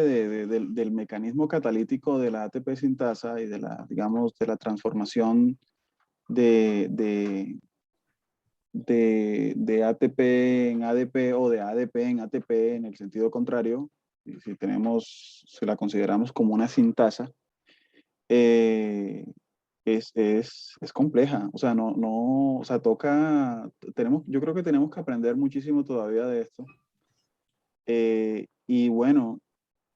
del mecanismo catalítico de la ATP sintasa y de digamos, de la transformación de ATP en ADP o de ADP en ATP en el sentido contrario, si la consideramos como una sintasa, es compleja. O sea, o sea, yo creo que tenemos que aprender muchísimo todavía de esto. Y bueno,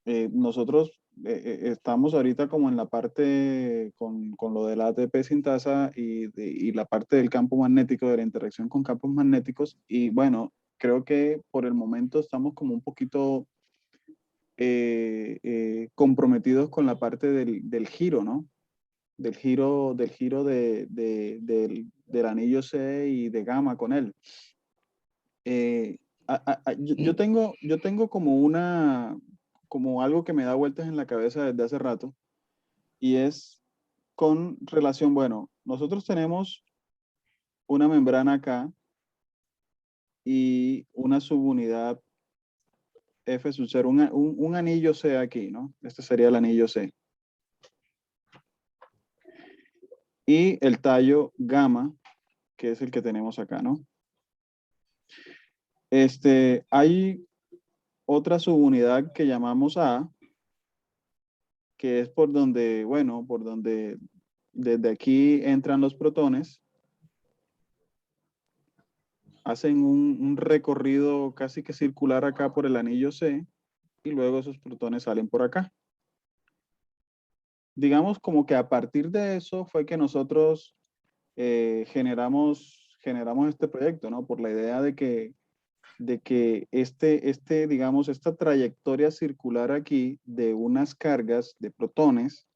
nosotros estamos ahorita como en la parte con lo de la ATP sintasa y la parte del campo magnético, de la interacción con campos magnéticos. Y bueno, creo que por el momento estamos como un poquito comprometidos con la parte del giro, ¿no? Del giro del anillo C y de gamma con él. Yo tengo como algo que me da vueltas en la cabeza desde hace rato, y es con relación, bueno, nosotros tenemos una membrana acá y una subunidad F sub 0, un anillo C aquí, ¿no? Este sería el anillo C. Y el tallo gamma, que es el que tenemos acá, ¿no? Hay otra subunidad que llamamos A, que es por donde, bueno, por donde desde aquí entran los protones, hacen un recorrido casi que circular acá por el anillo C, y luego esos protones salen por acá. Digamos como que a partir de eso fue que nosotros generamos este proyecto, ¿no? Por la idea de que digamos, esta trayectoria circular aquí de unas cargas de protones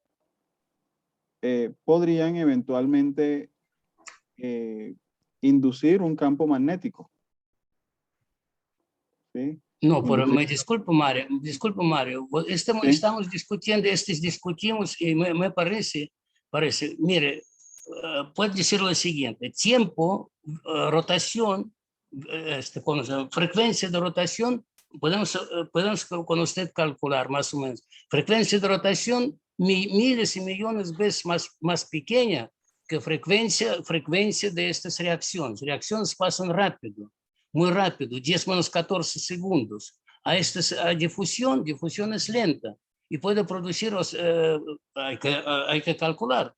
podrían eventualmente inducir un campo magnético. ¿Sí? No, pero me disculpo, Mario. Estamos discutimos y me parece, mire, puede decir lo siguiente: tiempo, rotación, frecuencia de rotación podemos con usted calcular más o menos. Frecuencia de rotación miles y millones de veces más pequeña que frecuencia de estas reacciones. Reacciones pasan rápido, muy rápido, 10 menos 14 segundos. A difusión es lenta y puede producir, hay que calcular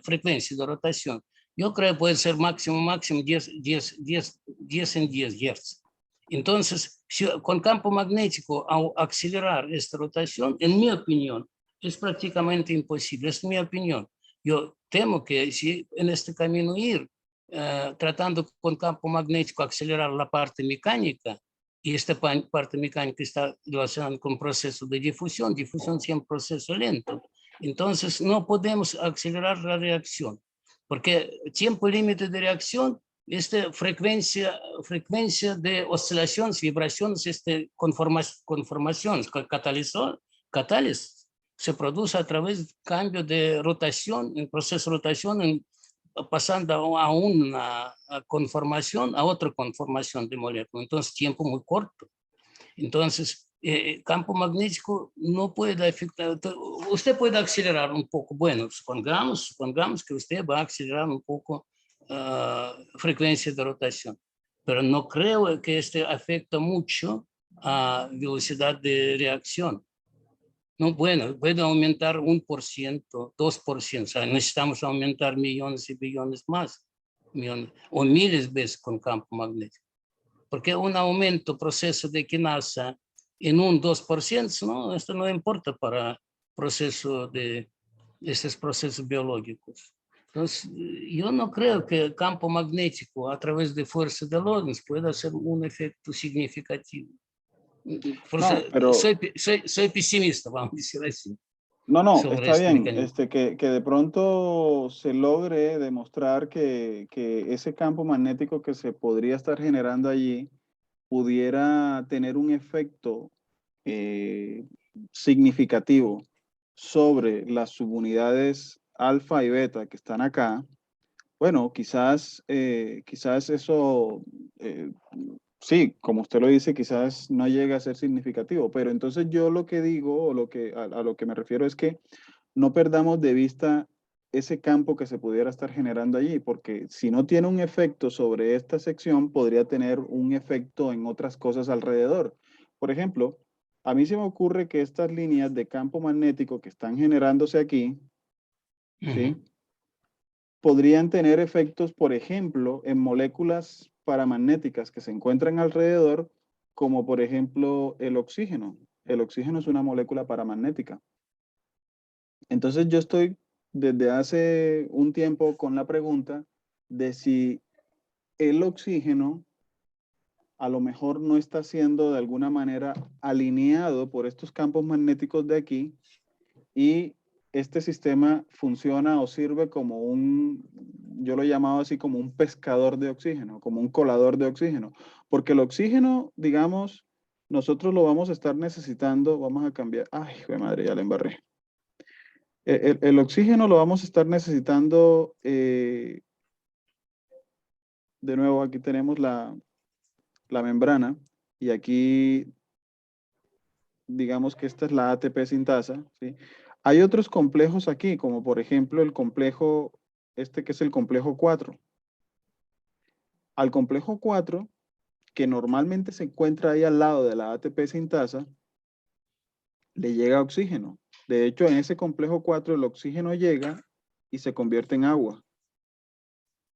frecuencia de rotación. Yo creo que puede ser máximo 10 en 10 Hz. Entonces, con campo magnético, acelerar esta rotación, en mi opinión, es prácticamente imposible, es mi opinión. Yo temo que si en este camino ir, tratando con campo magnético acelerar la parte mecánica, y esta parte mecánica está relacionada con proceso de difusión siempre es un proceso lento. Entonces, no podemos acelerar la reacción, porque tiempo límite de reacción, frecuencia de oscilaciones, vibraciones, conformaciones, catálisis, se produce a través del cambio de rotación, el proceso de rotación, pasando a una conformación, a otra conformación de molécula. Entonces, tiempo muy corto. Entonces, campo magnético no puede afectar. Usted puede acelerar un poco. Bueno, supongamos que usted va a acelerar un poco frecuencia de rotación, pero no creo que afecta mucho a velocidad de reacción. No, bueno, puede aumentar 1%, 2%, o sea, necesitamos aumentar millones y billones más, o miles de veces con campo magnético. Porque un aumento proceso de quinasa en un 2%, ¿no? Esto no importa para estos procesos biológicos. Entonces, yo no creo que el campo magnético a través de fuerza de Lorentz pueda hacer un efecto significativo. No, pero Soy pesimista, vamos a decir así, no, sobre está este bien, mecanismo. que de pronto se logre demostrar que ese campo magnético que se podría estar generando allí pudiera tener un efecto significativo sobre las subunidades alfa y beta que están acá. Bueno, quizás eso, sí, como usted lo dice, quizás no llega a ser significativo, pero entonces yo lo que digo, o a lo que me refiero es que no perdamos de vista ese campo que se pudiera estar generando allí, porque si no tiene un efecto sobre esta sección, podría tener un efecto en otras cosas alrededor. Por ejemplo, a mí se me ocurre que estas líneas de campo magnético que están generándose aquí, ¿sí? Podrían tener efectos, por ejemplo, en moléculas paramagnéticas que se encuentran alrededor, como por ejemplo el oxígeno. El oxígeno es una molécula paramagnética. Entonces yo estoy desde hace un tiempo con la pregunta de si el oxígeno a lo mejor no está siendo de alguna manera alineado por estos campos magnéticos de aquí y este sistema funciona o sirve como yo lo he llamado así como un pescador de oxígeno, como un colador de oxígeno, porque el oxígeno, digamos, nosotros lo vamos a estar necesitando, vamos a cambiar, ay, jue madre, ya le embarré. El oxígeno lo vamos a estar necesitando, de nuevo, aquí tenemos la membrana y aquí, digamos que esta es la ATP sintasa, ¿sí? Hay otros complejos aquí, como por ejemplo el complejo, que es el complejo 4. Al complejo 4, que normalmente se encuentra ahí al lado de la ATP sintasa, le llega oxígeno. De hecho, en ese complejo 4 el oxígeno llega y se convierte en agua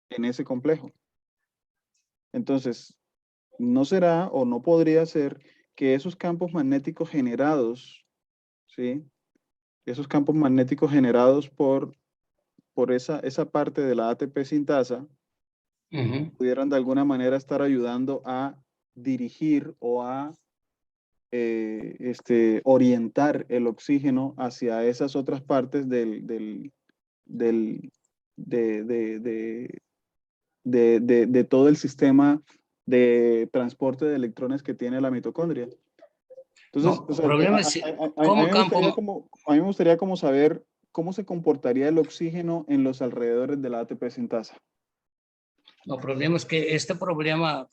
en ese complejo. Entonces, ¿no será o no podría ser que esos campos magnéticos generados, ¿sí? Esos campos magnéticos generados por esa parte de la ATP sintasa pudieran de alguna manera estar ayudando a dirigir o a orientar el oxígeno hacia esas otras partes de todo el sistema de transporte de electrones que tiene la mitocondria. Entonces, No, o el sea, problema es cómo a mí me gustaría como saber cómo se comportaría el oxígeno en los alrededores de la ATP sintasa. No, el problema es que este problema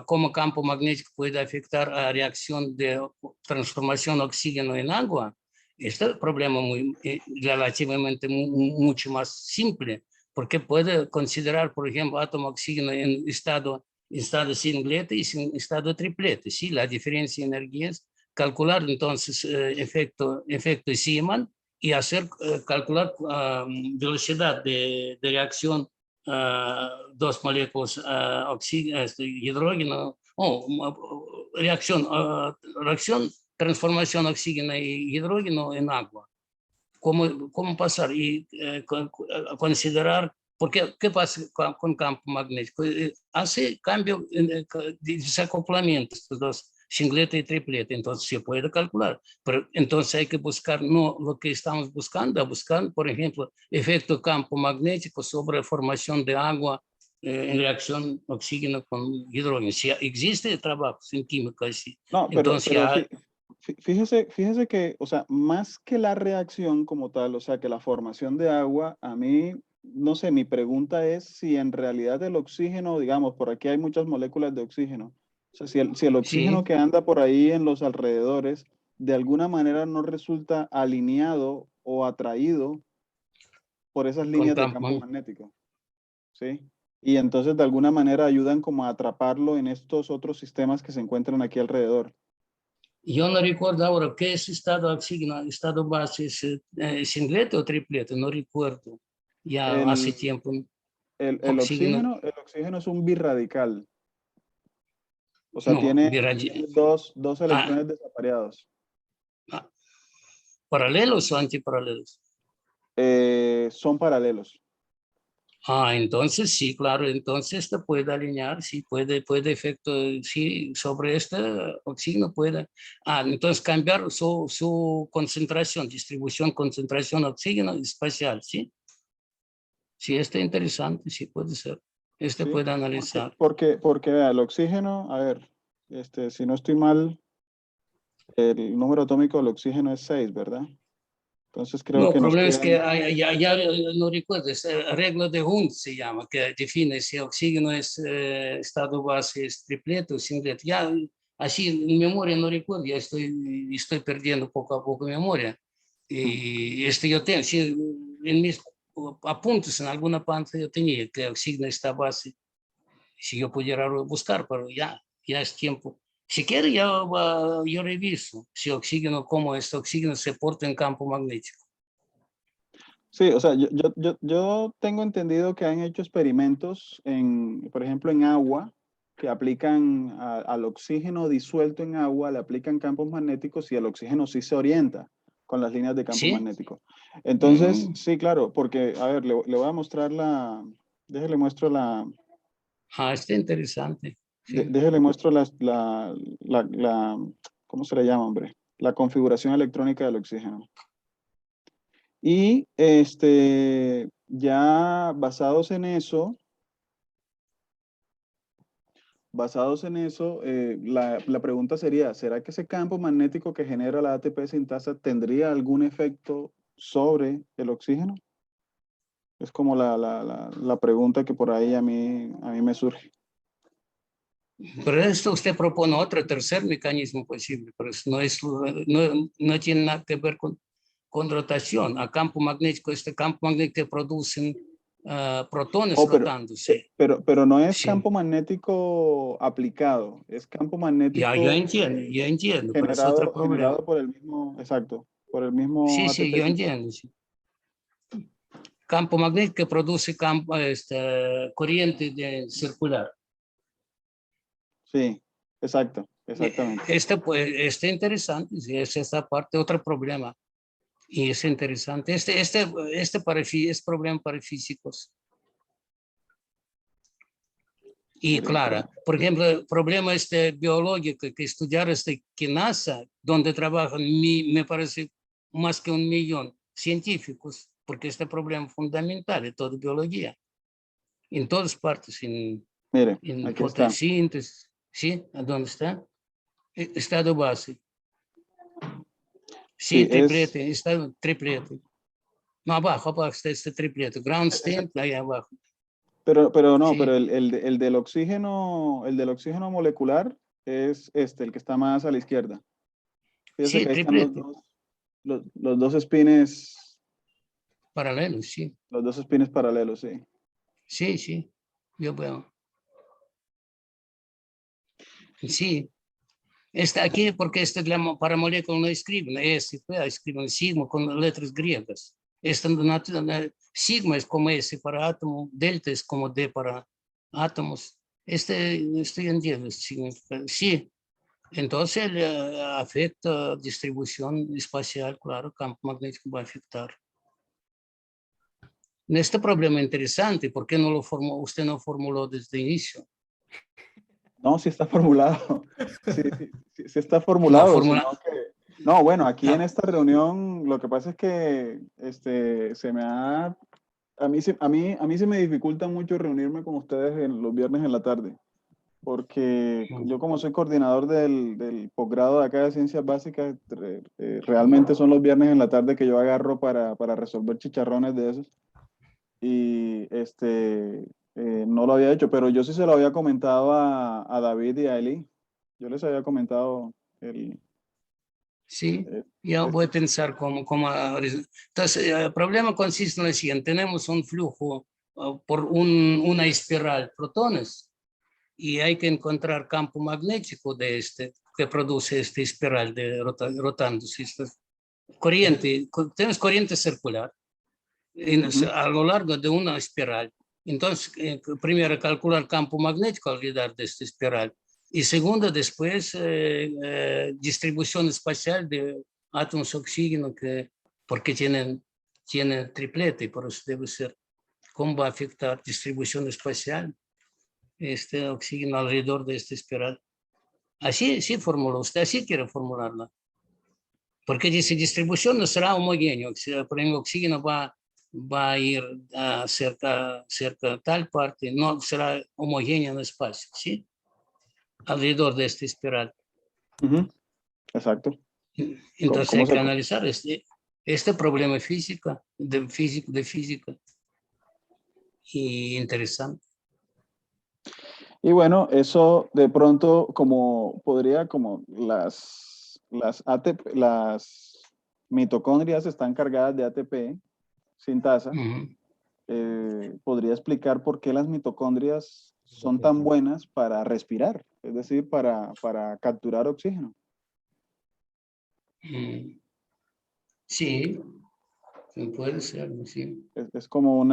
cómo campo magnético puede afectar a reacción de transformación de oxígeno en agua. Este problema relativamente mucho más simple, porque puede considerar, por ejemplo, átomo de oxígeno en estado singlete y en estado triplete. ¿Sí? La diferencia de energías, calcular entonces efecto Zeeman y calcular velocidad de reacción dos moléculas hidrógeno, reacción, transformación de oxígeno y hidrógeno en agua. ¿Cómo pasar? Y considerar, porque ¿qué pasa con campo magnético? Hace cambio de desacoplamiento estos dos, singlete y triplete, entonces se puede calcular, pero entonces hay que buscar no lo que estamos buscando, buscar, por ejemplo, efecto campo magnético sobre formación de agua en reacción oxígeno con hidrógeno. Si existe trabajo en química así, No, entonces pero ya... fíjese que, o sea, más que la reacción como tal, o sea, que la formación de agua, a mí, no sé, mi pregunta es si en realidad el oxígeno, digamos, por aquí hay muchas moléculas de oxígeno, o sea, si el oxígeno Sí, que anda por ahí en los alrededores, de alguna manera no resulta alineado o atraído por esas con líneas de campo campo magnético. magnético, ¿sí? Y entonces de alguna manera ayudan como a atraparlo en estos otros sistemas que se encuentran aquí alrededor. Yo no recuerdo ahora qué es estado oxígeno, estado base, es singlete o triplete, no recuerdo. Ya hace El, tiempo. el Oxígeno, oxígeno es un birradical, o sea, no, tiene dos ah, electrones desapareados. ah, paralelos o antiparalelos. Son paralelos. Entonces sí, claro, entonces se puede alinear, sí, puede efecto, sí, sobre este oxígeno puede. Entonces cambiar su concentración, distribución, concentración de oxígeno espacial, sí. Sí, está interesante, sí puede ser. Este ¿Sí? puede analizar. Porque vea, el oxígeno, a ver, si no estoy mal, el número atómico del oxígeno es 6, ¿verdad? Entonces creo No, el que nos problema es que quedan, ya no recuerdo, es regla de Hund se llama, que define si oxígeno es estado base, es tripleto o singleto. Ya así en memoria no recuerdo, ya estoy perdiendo poco a poco memoria. Y yo tengo, sí, en mis apuntes en alguna parte yo tenía que oxígeno está base, si yo pudiera buscar, pero ya es tiempo. Si quiere, yo reviso si oxígeno, cómo este oxígeno se porta en campo magnético. sí, o sea, yo tengo entendido que han hecho experimentos por ejemplo, en agua, que aplican al oxígeno disuelto en agua, le aplican campos magnéticos y el oxígeno sí se orienta con las líneas de campo ¿Sí? magnético. Entonces, Mm. sí, claro, porque, a ver, le voy a mostrar déjele muestro Está interesante. Sí. déjele muestro ¿cómo se le llama, hombre? La configuración electrónica del oxígeno. Y ya basados en eso, la pregunta sería, ¿será que ese campo magnético que genera la ATP sintasa tendría algún efecto sobre el oxígeno? Es como la pregunta que por ahí a mí me surge. Pero esto usted propone otro tercer mecanismo posible, pero no tiene nada que ver con rotación. A campo magnético, este campo magnético que producen protones Oh, rotándose. pero no es Sí. campo magnético aplicado, es campo Yo magnético entiendo, pero es otro problema. generado por el mismo, exacto, por el mismo Sí, ATP yo sintasa. entiendo. Sí. Campo magnético que produce corriente circular. Sí, exactamente. Este interesante, sí, es esta parte, otro problema. Y es interesante. Es problema para físicos. Y Mire, claro, por ejemplo, el problema biológico que estudiar que NASA, donde trabajan, me parece más que 1.000.000 científicos, porque este problema fundamental de toda biología, en todas partes, mire, en aquí está. fotosíntesis, ¿sí? ¿A dónde está? Estado base. Sí, Sí, triplete, estado triplete. No, abajo está este triplete. Ground state, ahí abajo. Pero no, Sí. pero el del oxígeno molecular es el que está más a la izquierda. Fíjese Sí, que ahí están triplete, los dos espines, paralelo, sí. los dos espines paralelos, sí. Sí, sí, yo veo. Sí, está aquí porque para molécula no escriben S, P, escriben sigma con letras griegas. Sigma es como S para átomo, delta es como D para átomos. Estoy entiendo el significado. Sí, entonces afecta distribución espacial, claro, campo magnético va a afectar. Este problema interesante, ¿por qué no lo usted no formuló desde el inicio? No, sí está formulado. Sí está No, formulado, sino que... No, bueno, aquí en no. esta reunión lo que pasa es que se me ha... a mí se me dificulta mucho reunirme con ustedes en los viernes en la tarde, porque yo como soy coordinador del posgrado de acá de Ciencias Básicas, realmente son los viernes en la tarde que yo agarro para resolver chicharrones de esos. Y no lo había hecho, pero yo sí se lo había comentado a David y a Eli. Yo les había comentado Sí, eh, ya voy este, a pensar entonces, el problema consiste en lo siguiente, tenemos un flujo por una espiral protones y hay que encontrar campo magnético que produce esta espiral rotándose. Tenemos corriente circular a lo largo de una espiral. Entonces, primero calcular campo magnético alrededor de esta espiral y segundo, después distribución espacial de átomos de oxígeno porque tienen triplete, por eso debe ser. ¿Cómo va a afectar distribución espacial este oxígeno alrededor de esta espiral? Así formuló usted, así quiere formularla. Porque dice distribución no será homogéneo, por ejemplo, oxígeno va a ir cerca tal parte, no será homogéneo en el espacio, ¿sí? Alrededor de esta espiral. exacto. Entonces ¿Cómo hay se, que analizar este problema de física, y interesante. y bueno, eso de pronto como podría, como las mitocondrias están cargadas de ATP sin tasa, podría explicar por qué las mitocondrias son tan buenas para respirar, es decir, para capturar oxígeno. Sí, puede ser, sí. Es como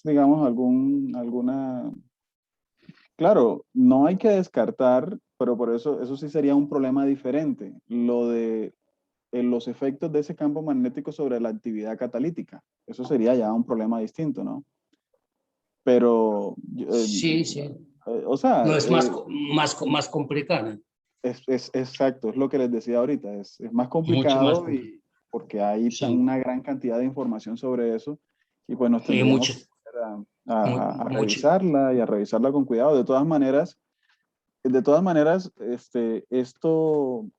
digamos, alguna... Claro, no hay que descartar, pero por eso sí sería un problema diferente, lo de los efectos de ese campo magnético sobre la actividad catalítica. Eso sería ya un problema distinto, ¿no? Pero, Sí, sí. o sea, No es más complicado. es exacto, es lo que les decía ahorita, es más Mucho más complicado complicado. y porque hay Sí. una gran cantidad de información sobre eso y pues nos Y tendríamos que poner a mucho. revisarla y a revisarla con cuidado. De todas maneras, esto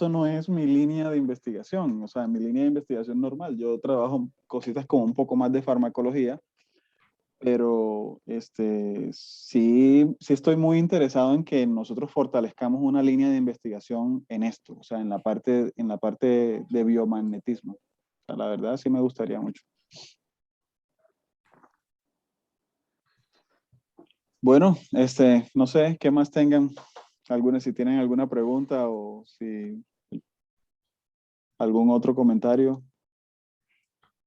no es mi línea de investigación, o sea, mi línea de investigación normal. Yo trabajo cositas como un poco más de farmacología, pero sí estoy muy interesado en que nosotros fortalezcamos una línea de investigación en esto, o sea, en la parte de biomagnetismo. O sea, la verdad sí me gustaría mucho. Bueno, no sé qué más tengan, si tienen alguna pregunta o si algún otro comentario.